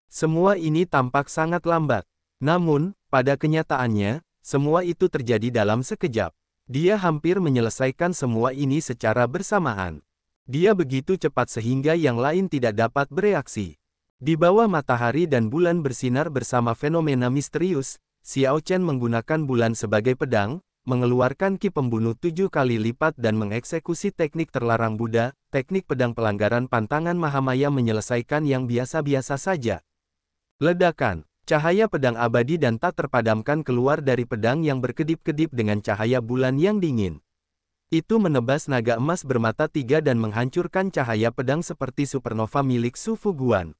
Semua ini tampak sangat lambat. Namun, pada kenyataannya, semua itu terjadi dalam sekejap. Dia hampir menyelesaikan semua ini secara bersamaan. Dia begitu cepat sehingga yang lain tidak dapat bereaksi. Di bawah matahari dan bulan bersinar bersama fenomena misterius, Xiao Chen menggunakan bulan sebagai pedang, mengeluarkan ki pembunuh 7 kali lipat dan mengeksekusi teknik terlarang Buddha, teknik pedang pelanggaran pantangan Mahamaya menyelesaikan yang biasa-biasa saja. Ledakan. Cahaya pedang abadi dan tak terpadamkan keluar dari pedang yang berkedip-kedip dengan cahaya bulan yang dingin. Itu menebas naga emas bermata tiga dan menghancurkan cahaya pedang seperti supernova milik Su Fuguan.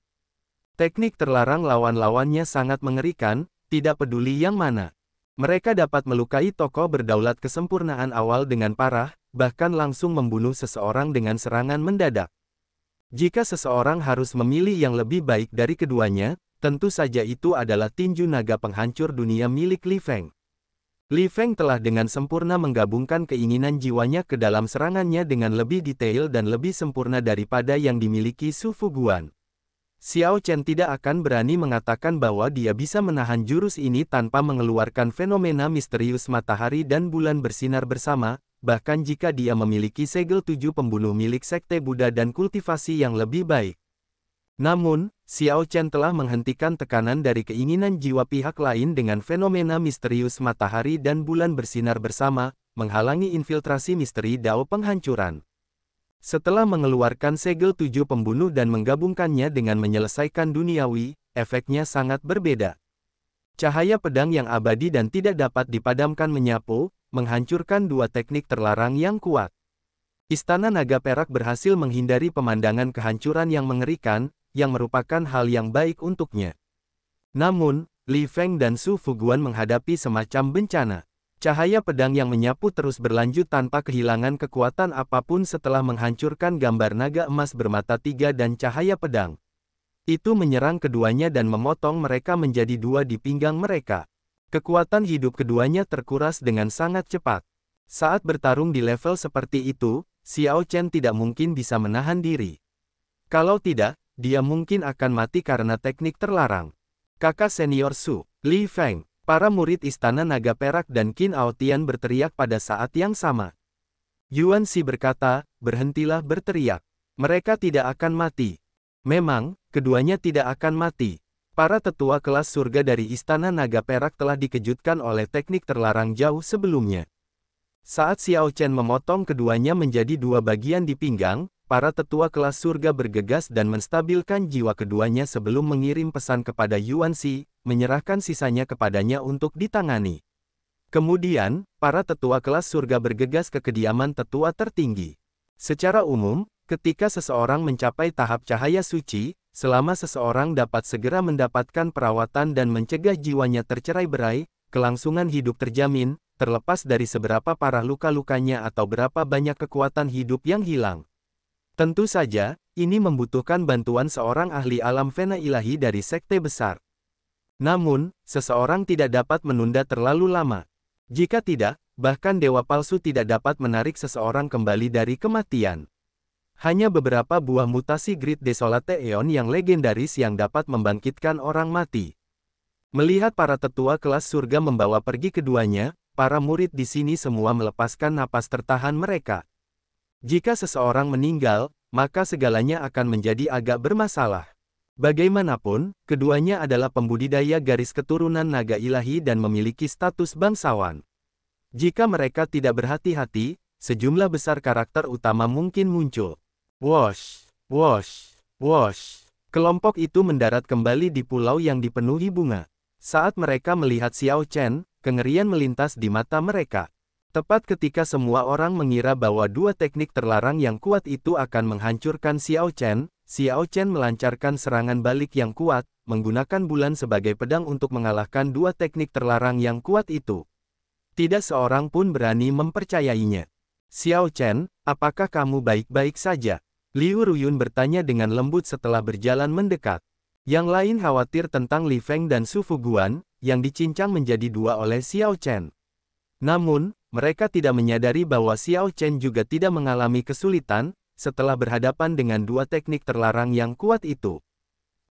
Teknik terlarang lawan-lawannya sangat mengerikan, tidak peduli yang mana. Mereka dapat melukai tokoh berdaulat kesempurnaan awal dengan parah, bahkan langsung membunuh seseorang dengan serangan mendadak. Jika seseorang harus memilih yang lebih baik dari keduanya, tentu saja itu adalah tinju naga penghancur dunia milik Li Feng. Li Feng telah dengan sempurna menggabungkan keinginan jiwanya ke dalam serangannya dengan lebih detail dan lebih sempurna daripada yang dimiliki Su Fuguan. Xiao Chen tidak akan berani mengatakan bahwa dia bisa menahan jurus ini tanpa mengeluarkan fenomena misterius matahari dan bulan bersinar bersama, bahkan jika dia memiliki segel 7 pembunuh milik sekte Buddha dan kultivasi yang lebih baik. Namun, Xiao Chen telah menghentikan tekanan dari keinginan jiwa pihak lain dengan fenomena misterius matahari dan bulan bersinar bersama, menghalangi infiltrasi misteri Dao penghancuran. Setelah mengeluarkan segel 7 pembunuh dan menggabungkannya dengan menyelesaikan duniawi, efeknya sangat berbeda. Cahaya pedang yang abadi dan tidak dapat dipadamkan menyapu, menghancurkan dua teknik terlarang yang kuat. Istana Naga Perak berhasil menghindari pemandangan kehancuran yang mengerikan, yang merupakan hal yang baik untuknya. Namun, Li Feng dan Su Fuguan menghadapi semacam bencana. Cahaya pedang yang menyapu terus berlanjut tanpa kehilangan kekuatan apapun setelah menghancurkan gambar naga emas bermata 3 dan cahaya pedang. Itu menyerang keduanya dan memotong mereka menjadi dua di pinggang mereka. Kekuatan hidup keduanya terkuras dengan sangat cepat. Saat bertarung di level seperti itu, Xiao Chen tidak mungkin bisa menahan diri. Kalau tidak, dia mungkin akan mati karena teknik terlarang. Kakak senior Su, Li Feng, para murid Istana Naga Perak dan Qin Aotian berteriak pada saat yang sama. Yuan Xi berkata, berhentilah berteriak. Mereka tidak akan mati. Memang, keduanya tidak akan mati. Para tetua kelas surga dari Istana Naga Perak telah dikejutkan oleh teknik terlarang jauh sebelumnya. Saat Xiao Chen memotong keduanya menjadi dua bagian di pinggang, para tetua kelas surga bergegas dan menstabilkan jiwa keduanya sebelum mengirim pesan kepada Yuan Xi, menyerahkan sisanya kepadanya untuk ditangani. Kemudian, para tetua kelas surga bergegas ke kediaman tetua tertinggi. Secara umum, ketika seseorang mencapai tahap cahaya suci, selama seseorang dapat segera mendapatkan perawatan dan mencegah jiwanya tercerai-berai, kelangsungan hidup terjamin, terlepas dari seberapa parah luka-lukanya atau berapa banyak kekuatan hidup yang hilang. Tentu saja, ini membutuhkan bantuan seorang ahli alam fena ilahi dari sekte besar. Namun, seseorang tidak dapat menunda terlalu lama. Jika tidak, bahkan dewa palsu tidak dapat menarik seseorang kembali dari kematian. Hanya beberapa buah mutasi Great Desolate Aeon yang legendaris yang dapat membangkitkan orang mati. Melihat para tetua kelas surga membawa pergi keduanya, para murid di sini semua melepaskan napas tertahan mereka. Jika seseorang meninggal, maka segalanya akan menjadi agak bermasalah. Bagaimanapun, keduanya adalah pembudidaya garis keturunan naga ilahi dan memiliki status bangsawan. Jika mereka tidak berhati-hati, sejumlah besar karakter utama mungkin muncul. Wosh, wosh, wosh. Kelompok itu mendarat kembali di pulau yang dipenuhi bunga. Saat mereka melihat Xiao Chen, kengerian melintas di mata mereka. Tepat ketika semua orang mengira bahwa dua teknik terlarang yang kuat itu akan menghancurkan Xiao Chen melancarkan serangan balik yang kuat, menggunakan bulan sebagai pedang untuk mengalahkan dua teknik terlarang yang kuat itu. Tidak seorang pun berani mempercayainya. Xiao Chen, apakah kamu baik-baik saja? Liu Ruyun bertanya dengan lembut setelah berjalan mendekat. Yang lain khawatir tentang Li Feng dan Su Fuguan, yang dicincang menjadi dua oleh Xiao Chen. Namun, mereka tidak menyadari bahwa Xiao Chen juga tidak mengalami kesulitan, setelah berhadapan dengan dua teknik terlarang yang kuat itu.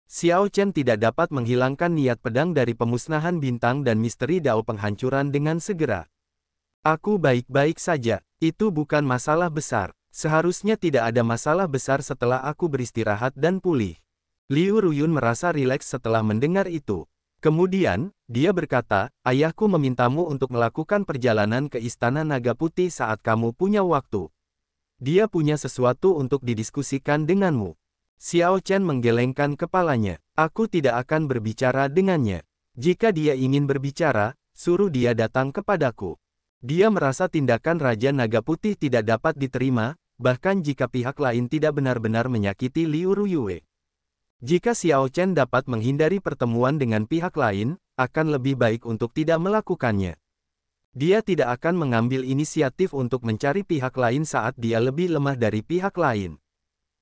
Xiao Chen tidak dapat menghilangkan niat pedang dari pemusnahan bintang dan misteri Dao penghancuran dengan segera. Aku baik-baik saja, itu bukan masalah besar. Seharusnya tidak ada masalah besar setelah aku beristirahat dan pulih. Liu Ruyun merasa rileks setelah mendengar itu. Kemudian, dia berkata, ayahku memintamu untuk melakukan perjalanan ke Istana Naga Putih saat kamu punya waktu. Dia punya sesuatu untuk didiskusikan denganmu. Xiao Chen menggelengkan kepalanya. Aku tidak akan berbicara dengannya. Jika dia ingin berbicara, suruh dia datang kepadaku. Dia merasa tindakan Raja Naga Putih tidak dapat diterima, bahkan jika pihak lain tidak benar-benar menyakiti Liu Ruyue. Jika Xiao Chen dapat menghindari pertemuan dengan pihak lain, akan lebih baik untuk tidak melakukannya. Dia tidak akan mengambil inisiatif untuk mencari pihak lain saat dia lebih lemah dari pihak lain.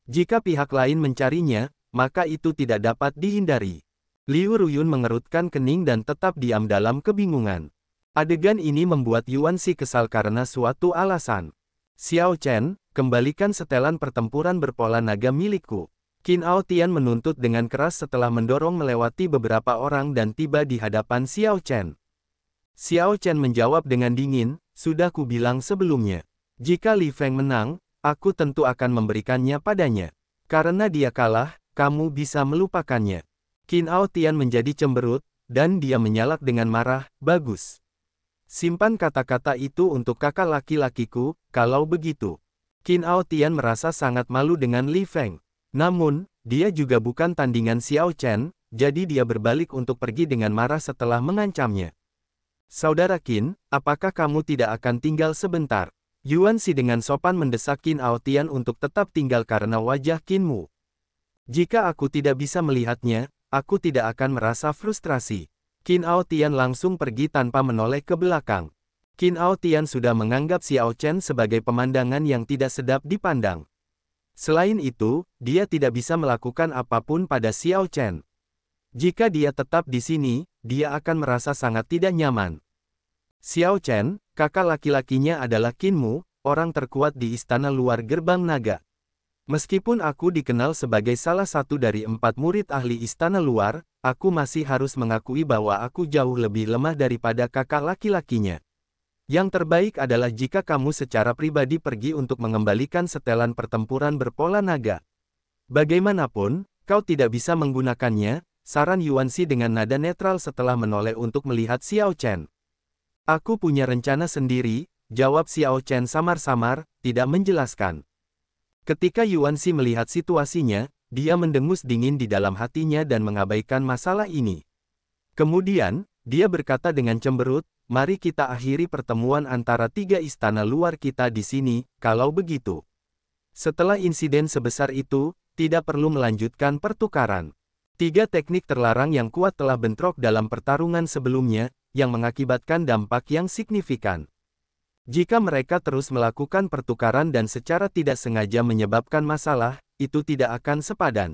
Jika pihak lain mencarinya, maka itu tidak dapat dihindari. Liu Ruyun mengerutkan kening dan tetap diam dalam kebingungan. Adegan ini membuat Yuan Xi kesal karena suatu alasan. Xiao Chen, kembalikan setelan pertempuran berpola naga milikku. Qin Aotian menuntut dengan keras setelah mendorong melewati beberapa orang dan tiba di hadapan Xiao Chen. Xiao Chen menjawab dengan dingin, sudah ku bilang sebelumnya. Jika Li Feng menang, aku tentu akan memberikannya padanya. Karena dia kalah, kamu bisa melupakannya. Qin Ao Tian menjadi cemberut, dan dia menyalak dengan marah, bagus. Simpan kata-kata itu untuk kakak laki-lakiku, kalau begitu. Qin Ao Tian merasa sangat malu dengan Li Feng. Namun, dia juga bukan tandingan Xiao Chen, jadi dia berbalik untuk pergi dengan marah setelah mengancamnya. Saudara Qin, apakah kamu tidak akan tinggal sebentar? Yuan Xi dengan sopan mendesak Qin Ao Tian untuk tetap tinggal karena wajah Qinmu. Jika aku tidak bisa melihatnya, aku tidak akan merasa frustrasi. Qin Ao Tian langsung pergi tanpa menoleh ke belakang. Qin Ao Tian sudah menganggap Xiao Chen sebagai pemandangan yang tidak sedap dipandang. Selain itu, dia tidak bisa melakukan apapun pada Xiao Chen. Jika dia tetap di sini, dia akan merasa sangat tidak nyaman. Xiao Chen, kakak laki-lakinya adalah Qinmu, orang terkuat di istana luar gerbang naga. Meskipun aku dikenal sebagai salah satu dari 4 murid ahli istana luar, aku masih harus mengakui bahwa aku jauh lebih lemah daripada kakak laki-lakinya. Yang terbaik adalah jika kamu secara pribadi pergi untuk mengembalikan setelan pertempuran berpola naga. Bagaimanapun, kau tidak bisa menggunakannya, saran Yuan Xi dengan nada netral setelah menoleh untuk melihat Xiao Chen. Aku punya rencana sendiri, jawab Xiao Chen samar-samar, tidak menjelaskan. Ketika Yuan Xi melihat situasinya, dia mendengus dingin di dalam hatinya dan mengabaikan masalah ini. Kemudian, dia berkata dengan cemberut, mari kita akhiri pertemuan antara 3 istana luar kita di sini, kalau begitu. Setelah insiden sebesar itu, tidak perlu melanjutkan pertukaran. 3 teknik terlarang yang kuat telah bentrok dalam pertarungan sebelumnya, yang mengakibatkan dampak yang signifikan. Jika mereka terus melakukan pertukaran dan secara tidak sengaja menyebabkan masalah, itu tidak akan sepadan.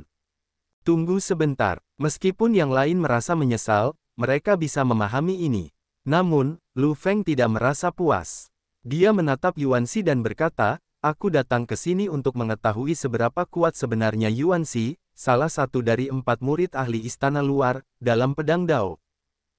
Tunggu sebentar, meskipun yang lain merasa menyesal, mereka bisa memahami ini. Namun, Lu Feng tidak merasa puas. Dia menatap Yuan Xi dan berkata, aku datang ke sini untuk mengetahui seberapa kuat sebenarnya Yuan Xi, salah satu dari 4 murid ahli istana luar, dalam pedang Dao.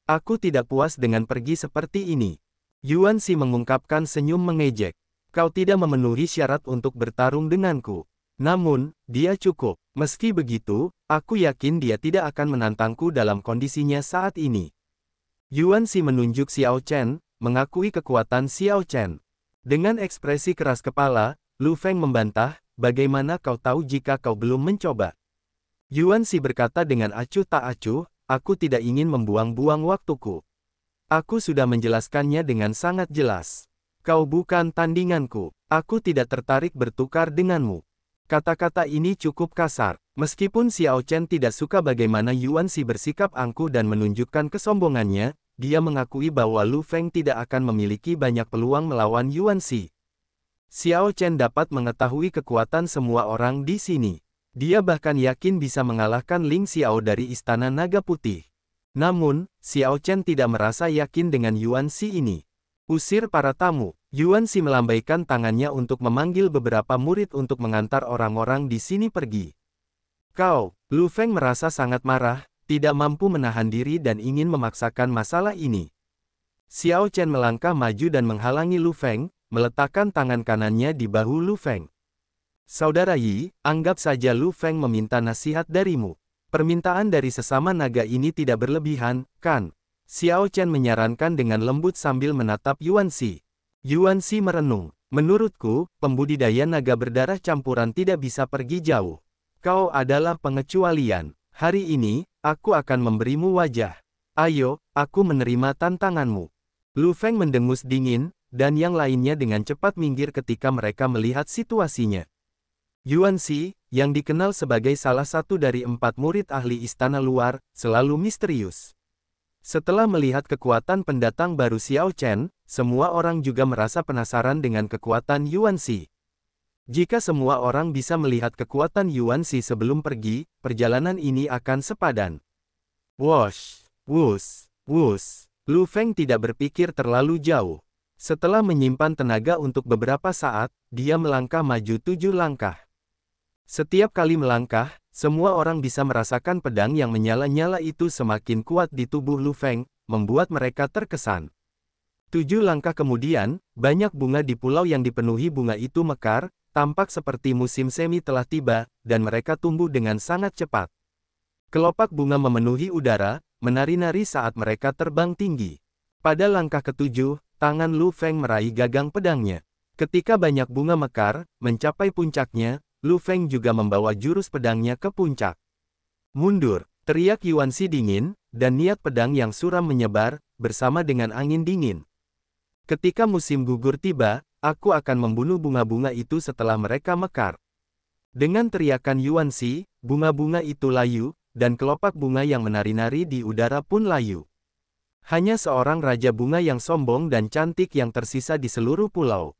Aku tidak puas dengan pergi seperti ini. Yuan Xi mengungkapkan senyum mengejek. Kau tidak memenuhi syarat untuk bertarung denganku. Namun, dia cukup. Meski begitu, aku yakin dia tidak akan menantangku dalam kondisinya saat ini. Yuan Xi menunjuk Xiao Chen, mengakui kekuatan Xiao Chen. Dengan ekspresi keras kepala, Lu Feng membantah, bagaimana kau tahu jika kau belum mencoba? Yuan Xi berkata dengan acuh tak acuh, aku tidak ingin membuang-buang waktuku. Aku sudah menjelaskannya dengan sangat jelas. Kau bukan tandinganku. Aku tidak tertarik bertukar denganmu. Kata-kata ini cukup kasar. Meskipun Xiao Chen tidak suka bagaimana Yuan Xi bersikap angkuh dan menunjukkan kesombongannya, dia mengakui bahwa Lu Feng tidak akan memiliki banyak peluang melawan Yuan Xi. Xiao Chen dapat mengetahui kekuatan semua orang di sini. Dia bahkan yakin bisa mengalahkan Ling Xiao dari Istana Naga Putih. Namun, Xiao Chen tidak merasa yakin dengan Yuan Xi ini. Usir para tamu. Yuan Xi melambaikan tangannya untuk memanggil beberapa murid untuk mengantar orang-orang di sini pergi. Kau, Lu Feng merasa sangat marah, tidak mampu menahan diri dan ingin memaksakan masalah ini. Xiao Chen melangkah maju dan menghalangi Lu Feng, meletakkan tangan kanannya di bahu Lu Feng. Saudara Yi, anggap saja Lu Feng meminta nasihat darimu. Permintaan dari sesama naga ini tidak berlebihan, kan? Xiao Chen menyarankan dengan lembut sambil menatap Yuan Xi. Yuan Xi merenung. Menurutku, pembudidaya naga berdarah campuran tidak bisa pergi jauh. Kau adalah pengecualian. Hari ini, aku akan memberimu wajah. Ayo, aku menerima tantanganmu. Lu Feng mendengus dingin, dan yang lainnya dengan cepat minggir ketika mereka melihat situasinya. Yuan Xi, yang dikenal sebagai salah satu dari 4 murid ahli istana luar, selalu misterius. Setelah melihat kekuatan pendatang baru Xiao Chen, semua orang juga merasa penasaran dengan kekuatan Yuan Xi. Jika semua orang bisa melihat kekuatan Yuan Xi sebelum pergi, perjalanan ini akan sepadan. Wosh, wush, wush. Lu Feng tidak berpikir terlalu jauh. Setelah menyimpan tenaga untuk beberapa saat, dia melangkah maju 7 langkah. Setiap kali melangkah, semua orang bisa merasakan pedang yang menyala-nyala itu semakin kuat di tubuh Lu Feng, membuat mereka terkesan. 7 langkah kemudian, banyak bunga di pulau yang dipenuhi bunga itu mekar, tampak seperti musim semi telah tiba, dan mereka tumbuh dengan sangat cepat. Kelopak bunga memenuhi udara, menari-nari saat mereka terbang tinggi. Pada langkah ketujuh, tangan Lu Feng meraih gagang pedangnya. Ketika banyak bunga mekar, mencapai puncaknya, Lu Feng juga membawa jurus pedangnya ke puncak. Mundur, teriak Yuan Shi dingin, dan niat pedang yang suram menyebar, bersama dengan angin dingin. Ketika musim gugur tiba, aku akan membunuh bunga-bunga itu setelah mereka mekar. Dengan teriakan Yuan Shi, bunga-bunga itu layu, dan kelopak bunga yang menari-nari di udara pun layu. Hanya seorang raja bunga yang sombong dan cantik yang tersisa di seluruh pulau.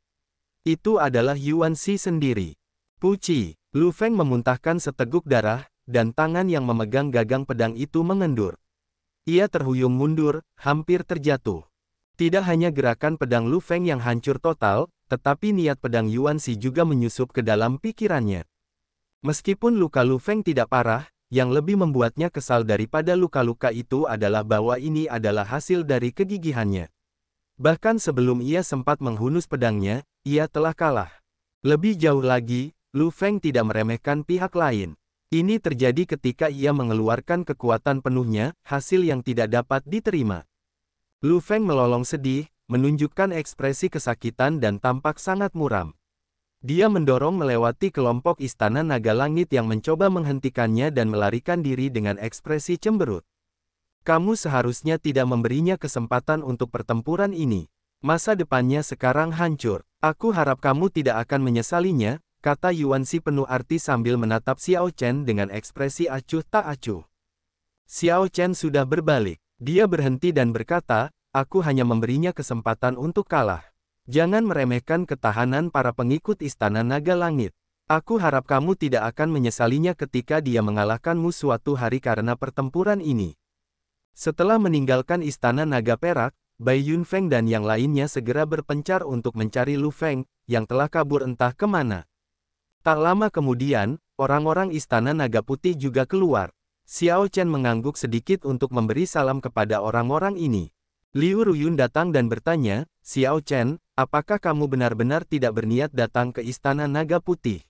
Itu adalah Yuan Shi sendiri. Puci, Lu Feng memuntahkan seteguk darah, dan tangan yang memegang gagang pedang itu mengendur. Ia terhuyung mundur, hampir terjatuh. Tidak hanya gerakan pedang Lu Feng yang hancur total, tetapi niat pedang Yuan Shi juga menyusup ke dalam pikirannya. Meskipun luka Lu Feng tidak parah, yang lebih membuatnya kesal daripada luka-luka itu adalah bahwa ini adalah hasil dari kegigihannya. Bahkan sebelum ia sempat menghunus pedangnya, ia telah kalah. Lebih jauh lagi, Lu Feng tidak meremehkan pihak lain. Ini terjadi ketika ia mengeluarkan kekuatan penuhnya, hasil yang tidak dapat diterima. Lu Feng melolong sedih, menunjukkan ekspresi kesakitan dan tampak sangat muram. Dia mendorong melewati kelompok Istana Naga Langit yang mencoba menghentikannya dan melarikan diri dengan ekspresi cemberut. Kamu seharusnya tidak memberinya kesempatan untuk pertempuran ini. Masa depannya sekarang hancur. Aku harap kamu tidak akan menyesalinya, kata Yuan Shi penuh arti sambil menatap Xiao Chen dengan ekspresi acuh tak acuh. Xiao Chen sudah berbalik. Dia berhenti dan berkata, aku hanya memberinya kesempatan untuk kalah. Jangan meremehkan ketahanan para pengikut Istana Naga Langit. Aku harap kamu tidak akan menyesalinya ketika dia mengalahkanmu suatu hari karena pertempuran ini. Setelah meninggalkan Istana Naga Perak, Bai Yunfeng dan yang lainnya segera berpencar untuk mencari Lu Feng, yang telah kabur entah kemana. Tak lama kemudian, orang-orang Istana Naga Putih juga keluar. Xiao Chen mengangguk sedikit untuk memberi salam kepada orang-orang ini. Liu Ruyun datang dan bertanya, Xiao Chen, apakah kamu benar-benar tidak berniat datang ke Istana Naga Putih?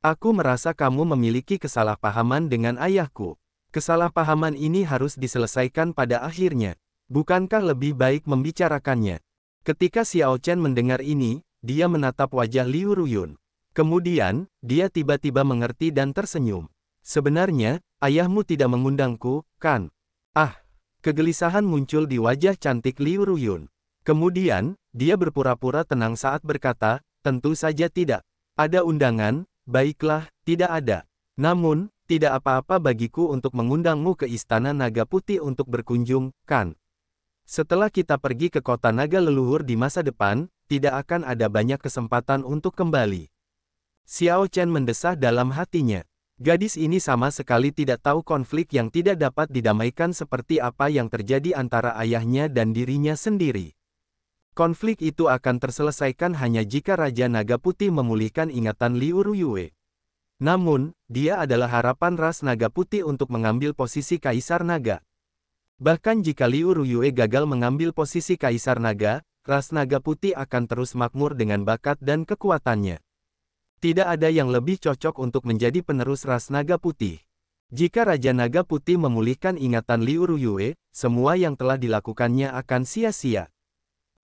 Aku merasa kamu memiliki kesalahpahaman dengan ayahku. Kesalahpahaman ini harus diselesaikan pada akhirnya. Bukankah lebih baik membicarakannya? Ketika Xiao Chen mendengar ini, dia menatap wajah Liu Ruyun. Kemudian, dia tiba-tiba mengerti dan tersenyum. Sebenarnya, ayahmu tidak mengundangku, kan? Ah! Kegelisahan muncul di wajah cantik Liu Ruyun. Kemudian, dia berpura-pura tenang saat berkata, tentu saja tidak. Ada undangan, baiklah, tidak ada. Namun, tidak apa-apa bagiku untuk mengundangmu ke Istana Naga Putih untuk berkunjung, kan? Setelah kita pergi ke kota naga leluhur di masa depan, tidak akan ada banyak kesempatan untuk kembali. Xiao Chen mendesah dalam hatinya. Gadis ini sama sekali tidak tahu konflik yang tidak dapat didamaikan seperti apa yang terjadi antara ayahnya dan dirinya sendiri. Konflik itu akan terselesaikan hanya jika Raja Naga Putih memulihkan ingatan Liu Ruyue. Namun, dia adalah harapan ras Naga Putih untuk mengambil posisi Kaisar Naga. Bahkan jika Liu Ruyue gagal mengambil posisi Kaisar Naga, ras Naga Putih akan terus makmur dengan bakat dan kekuatannya. Tidak ada yang lebih cocok untuk menjadi penerus ras Naga Putih. Jika Raja Naga Putih memulihkan ingatan Liu Ruyue, semua yang telah dilakukannya akan sia-sia.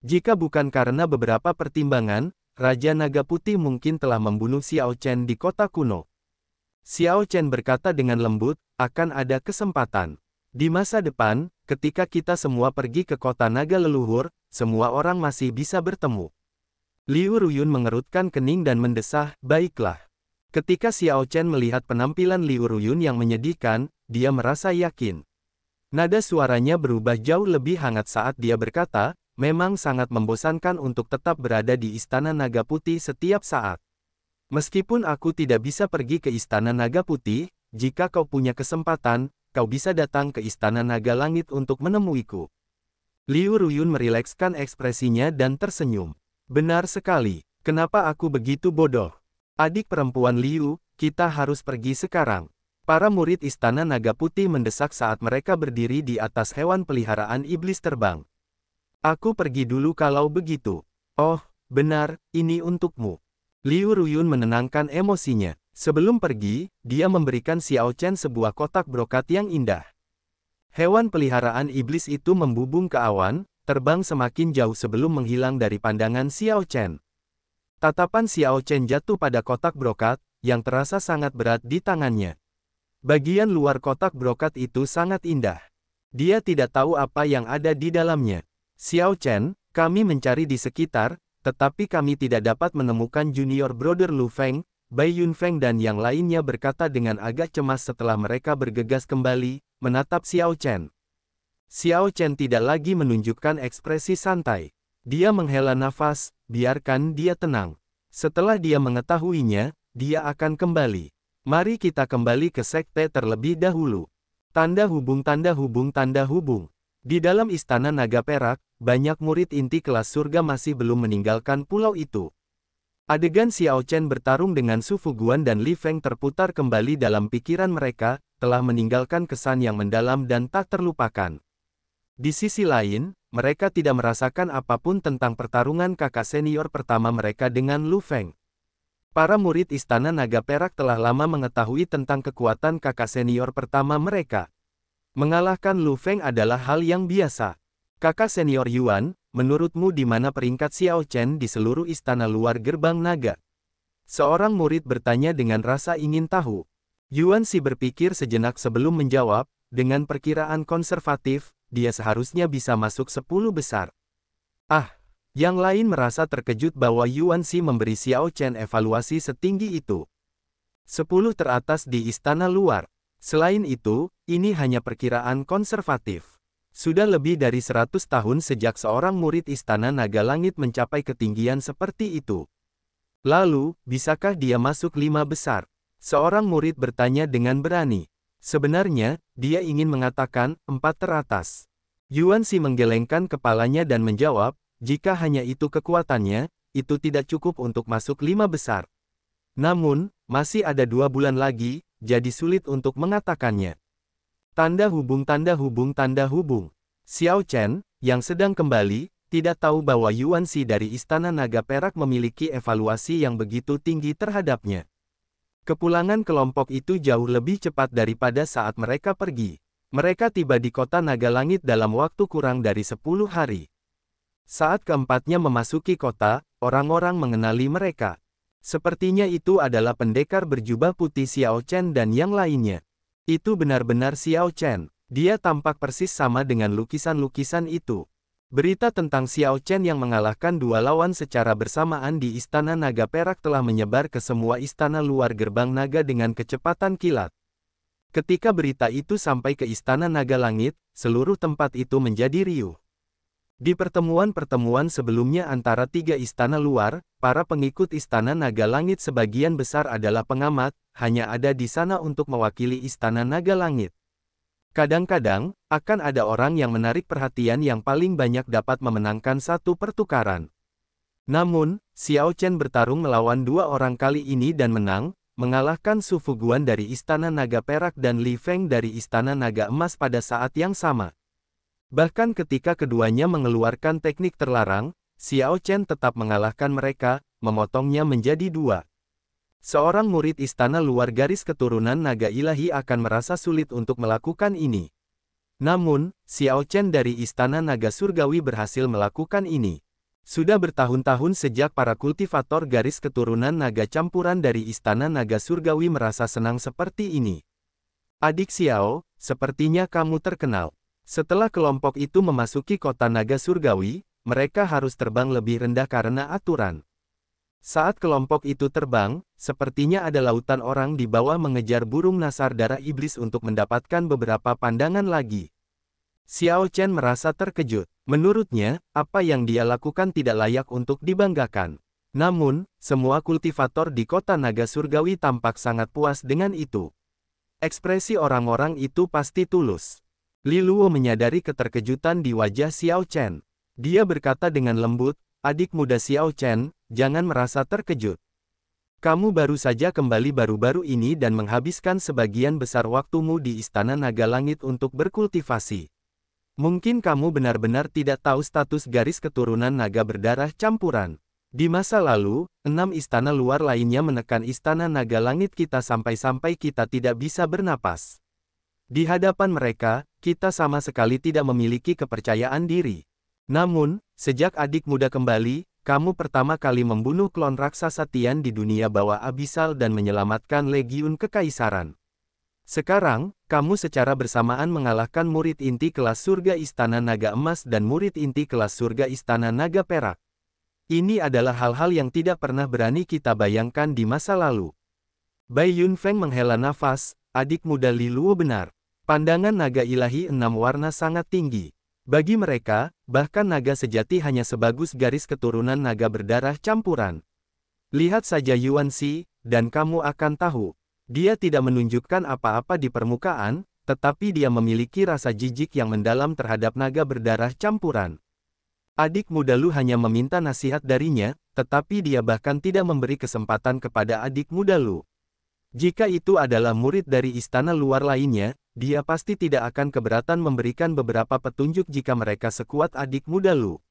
Jika bukan karena beberapa pertimbangan, Raja Naga Putih mungkin telah membunuh Xiao Chen di kota kuno. Xiao Chen berkata dengan lembut, akan ada kesempatan. Di masa depan, ketika kita semua pergi ke kota naga leluhur, semua orang masih bisa bertemu. Liu Ruyun mengerutkan kening dan mendesah, baiklah. Ketika Xiao Chen melihat penampilan Liu Ruyun yang menyedihkan, dia merasa yakin. Nada suaranya berubah jauh lebih hangat saat dia berkata, memang sangat membosankan untuk tetap berada di Istana Naga Putih setiap saat. Meskipun aku tidak bisa pergi ke Istana Naga Putih, jika kau punya kesempatan, kau bisa datang ke Istana Naga Langit untuk menemuiku. Liu Ruyun merilekskan ekspresinya dan tersenyum. Benar sekali, kenapa aku begitu bodoh? Adik perempuan Liu, kita harus pergi sekarang. Para murid Istana Naga Putih mendesak saat mereka berdiri di atas hewan peliharaan iblis terbang. Aku pergi dulu kalau begitu. Oh, benar, ini untukmu. Liu Ruyun menenangkan emosinya. Sebelum pergi, dia memberikan Xiao Chen sebuah kotak brokat yang indah. Hewan peliharaan iblis itu membubung ke awan, terbang semakin jauh sebelum menghilang dari pandangan Xiao Chen. Tatapan Xiao Chen jatuh pada kotak brokat, yang terasa sangat berat di tangannya. Bagian luar kotak brokat itu sangat indah. Dia tidak tahu apa yang ada di dalamnya. Xiao Chen, kami mencari di sekitar, tetapi kami tidak dapat menemukan junior brother Lu Feng, Bai Yunfeng dan yang lainnya berkata dengan agak cemas setelah mereka bergegas kembali, menatap Xiao Chen. Xiao Chen tidak lagi menunjukkan ekspresi santai. Dia menghela nafas, biarkan dia tenang. Setelah dia mengetahuinya, dia akan kembali. Mari kita kembali ke sekte terlebih dahulu. Tanda hubung tanda hubung tanda hubung. Di dalam istana naga perak, banyak murid inti kelas surga masih belum meninggalkan pulau itu. Adegan Xiao Chen bertarung dengan Su Fuguan dan Li Feng terputar kembali dalam pikiran mereka, telah meninggalkan kesan yang mendalam dan tak terlupakan. Di sisi lain, mereka tidak merasakan apapun tentang pertarungan kakak senior pertama mereka dengan Lu Feng. Para murid istana naga perak telah lama mengetahui tentang kekuatan kakak senior pertama mereka. Mengalahkan Lu Feng adalah hal yang biasa. Kakak senior Yuan, menurutmu di mana peringkat Xiao Chen di seluruh istana luar gerbang naga? Seorang murid bertanya dengan rasa ingin tahu. Yuan Si berpikir sejenak sebelum menjawab, dengan perkiraan konservatif, dia seharusnya bisa masuk 10 besar. Yang lain merasa terkejut bahwa Yuan Si memberi Xiao Chen evaluasi setinggi itu. 10 teratas di istana luar. Selain itu, ini hanya perkiraan konservatif. Sudah lebih dari 100 tahun sejak seorang murid istana naga langit mencapai ketinggian seperti itu. Lalu, bisakah dia masuk 5 besar? Seorang murid bertanya dengan berani. Sebenarnya, dia ingin mengatakan 4 teratas. Yuan Si menggelengkan kepalanya dan menjawab, jika hanya itu kekuatannya, itu tidak cukup untuk masuk 5 besar. Namun, masih ada 2 bulan lagi, jadi sulit untuk mengatakannya. Tanda hubung tanda hubung tanda hubung. Xiao Chen, yang sedang kembali, tidak tahu bahwa Yuan Si dari Istana Naga Perak memiliki evaluasi yang begitu tinggi terhadapnya. Kepulangan kelompok itu jauh lebih cepat daripada saat mereka pergi. Mereka tiba di kota Naga Langit dalam waktu kurang dari 10 hari. Saat keempatnya memasuki kota, orang-orang mengenali mereka. Sepertinya itu adalah pendekar berjubah putih Xiao Chen dan yang lainnya. Itu benar-benar Xiao Chen. Dia tampak persis sama dengan lukisan-lukisan itu. Berita tentang Xiao Chen yang mengalahkan 2 lawan secara bersamaan di Istana Naga Perak telah menyebar ke semua istana luar gerbang naga dengan kecepatan kilat. Ketika berita itu sampai ke Istana Naga Langit, seluruh tempat itu menjadi riuh. Di pertemuan-pertemuan sebelumnya antara 3 istana luar, para pengikut Istana Naga Langit sebagian besar adalah pengamat, hanya ada di sana untuk mewakili Istana Naga Langit. Kadang-kadang, akan ada orang yang menarik perhatian yang paling banyak dapat memenangkan satu pertukaran. Namun, Xiao Chen bertarung melawan 2 orang kali ini dan menang, mengalahkan Su Fuguan dari Istana Naga Perak dan Li Feng dari Istana Naga Emas pada saat yang sama. Bahkan ketika keduanya mengeluarkan teknik terlarang, Xiao Chen tetap mengalahkan mereka, memotongnya menjadi 2. Seorang murid istana luar garis keturunan naga ilahi akan merasa sulit untuk melakukan ini. Namun, Xiao Chen dari Istana Naga Surgawi berhasil melakukan ini. Sudah bertahun-tahun sejak para kultivator garis keturunan naga campuran dari Istana Naga Surgawi merasa senang seperti ini. Adik Xiao, sepertinya kamu terkenal. Setelah kelompok itu memasuki kota naga surgawi, mereka harus terbang lebih rendah karena aturan. Saat kelompok itu terbang, sepertinya ada lautan orang di bawah mengejar burung nasar darah iblis untuk mendapatkan beberapa pandangan lagi. Xiao Chen merasa terkejut. Menurutnya, apa yang dia lakukan tidak layak untuk dibanggakan. Namun, semua kultivator di kota naga surgawi tampak sangat puas dengan itu. Ekspresi orang-orang itu pasti tulus. Li Luo menyadari keterkejutan di wajah Xiao Chen. Dia berkata dengan lembut, adik muda Xiao Chen, jangan merasa terkejut. Kamu baru saja kembali baru-baru ini dan menghabiskan sebagian besar waktumu di Istana Naga Langit untuk berkultivasi. Mungkin kamu benar-benar tidak tahu status garis keturunan naga berdarah campuran. Di masa lalu, 6 istana luar lainnya menekan istana naga langit kita sampai-sampai kita tidak bisa bernapas. Di hadapan mereka, kita sama sekali tidak memiliki kepercayaan diri. Namun, sejak adik muda kembali, kamu pertama kali membunuh klon raksasa Tian di dunia bawah abisal dan menyelamatkan Legiun Kekaisaran. Sekarang, kamu secara bersamaan mengalahkan murid inti kelas surga Istana Naga Emas dan murid inti kelas surga Istana Naga Perak. Ini adalah hal-hal yang tidak pernah berani kita bayangkan di masa lalu. Bai Yunfeng menghela nafas, adik muda Li Luo benar. Pandangan naga ilahi 6 warna sangat tinggi. Bagi mereka, bahkan naga sejati hanya sebagus garis keturunan naga berdarah campuran. Lihat saja Yuan Xi, dan kamu akan tahu. Dia tidak menunjukkan apa-apa di permukaan, tetapi dia memiliki rasa jijik yang mendalam terhadap naga berdarah campuran. Adik muda Lu hanya meminta nasihat darinya, tetapi dia bahkan tidak memberi kesempatan kepada adik muda Lu. Jika itu adalah murid dari istana luar lainnya, dia pasti tidak akan keberatan memberikan beberapa petunjuk jika mereka sekuat adik muda Lu.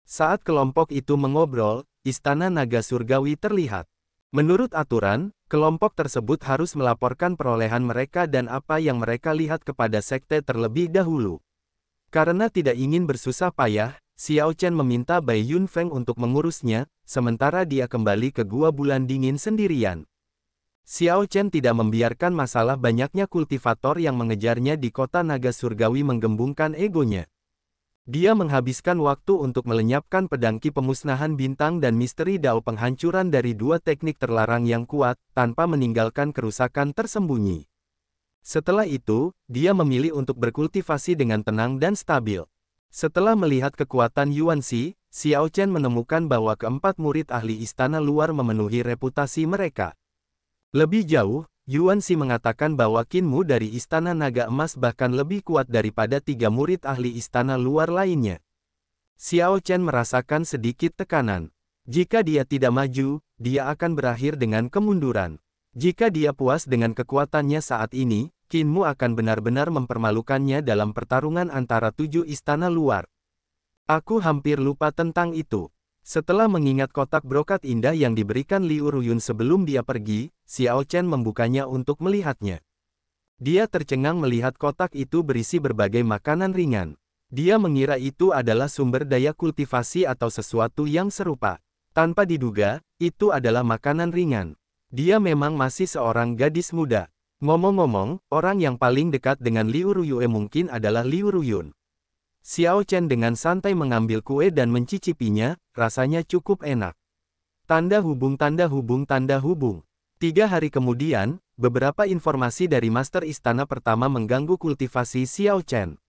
Saat kelompok itu mengobrol, istana naga surgawi terlihat. Menurut aturan, kelompok tersebut harus melaporkan perolehan mereka dan apa yang mereka lihat kepada sekte terlebih dahulu. Karena tidak ingin bersusah payah, Xiao Chen meminta Bai Yunfeng untuk mengurusnya, sementara dia kembali ke Gua Bulan Dingin sendirian. Xiao Chen tidak membiarkan masalah banyaknya kultivator yang mengejarnya di kota naga surgawi menggembungkan egonya. Dia menghabiskan waktu untuk melenyapkan pedangki pemusnahan bintang dan misteri dao penghancuran dari 2 teknik terlarang yang kuat, tanpa meninggalkan kerusakan tersembunyi. Setelah itu, dia memilih untuk berkultivasi dengan tenang dan stabil. Setelah melihat kekuatan Yuan Xi, Xiao Chen menemukan bahwa keempat murid ahli istana luar memenuhi reputasi mereka. Lebih jauh, Yuan Xi mengatakan bahwa Qin Mu dari Istana Naga Emas bahkan lebih kuat daripada 3 murid ahli istana luar lainnya. Xiao Chen merasakan sedikit tekanan. Jika dia tidak maju, dia akan berakhir dengan kemunduran. Jika dia puas dengan kekuatannya saat ini, Qin Mu akan benar-benar mempermalukannya dalam pertarungan antara 7 istana luar. Aku hampir lupa tentang itu. Setelah mengingat kotak brokat indah yang diberikan Liu Ruyun sebelum dia pergi, Xiao Chen membukanya untuk melihatnya. Dia tercengang melihat kotak itu berisi berbagai makanan ringan. Dia mengira itu adalah sumber daya kultivasi atau sesuatu yang serupa. Tanpa diduga, itu adalah makanan ringan. Dia memang masih seorang gadis muda. Ngomong-ngomong, orang yang paling dekat dengan Liu Ruyue mungkin adalah Liu Ruyun. Xiao Chen dengan santai mengambil kue dan mencicipinya, rasanya cukup enak. Tanda hubung tanda hubung tanda hubung. 3 hari kemudian, beberapa informasi dari Master Istana pertama mengganggu kultivasi Xiao Chen.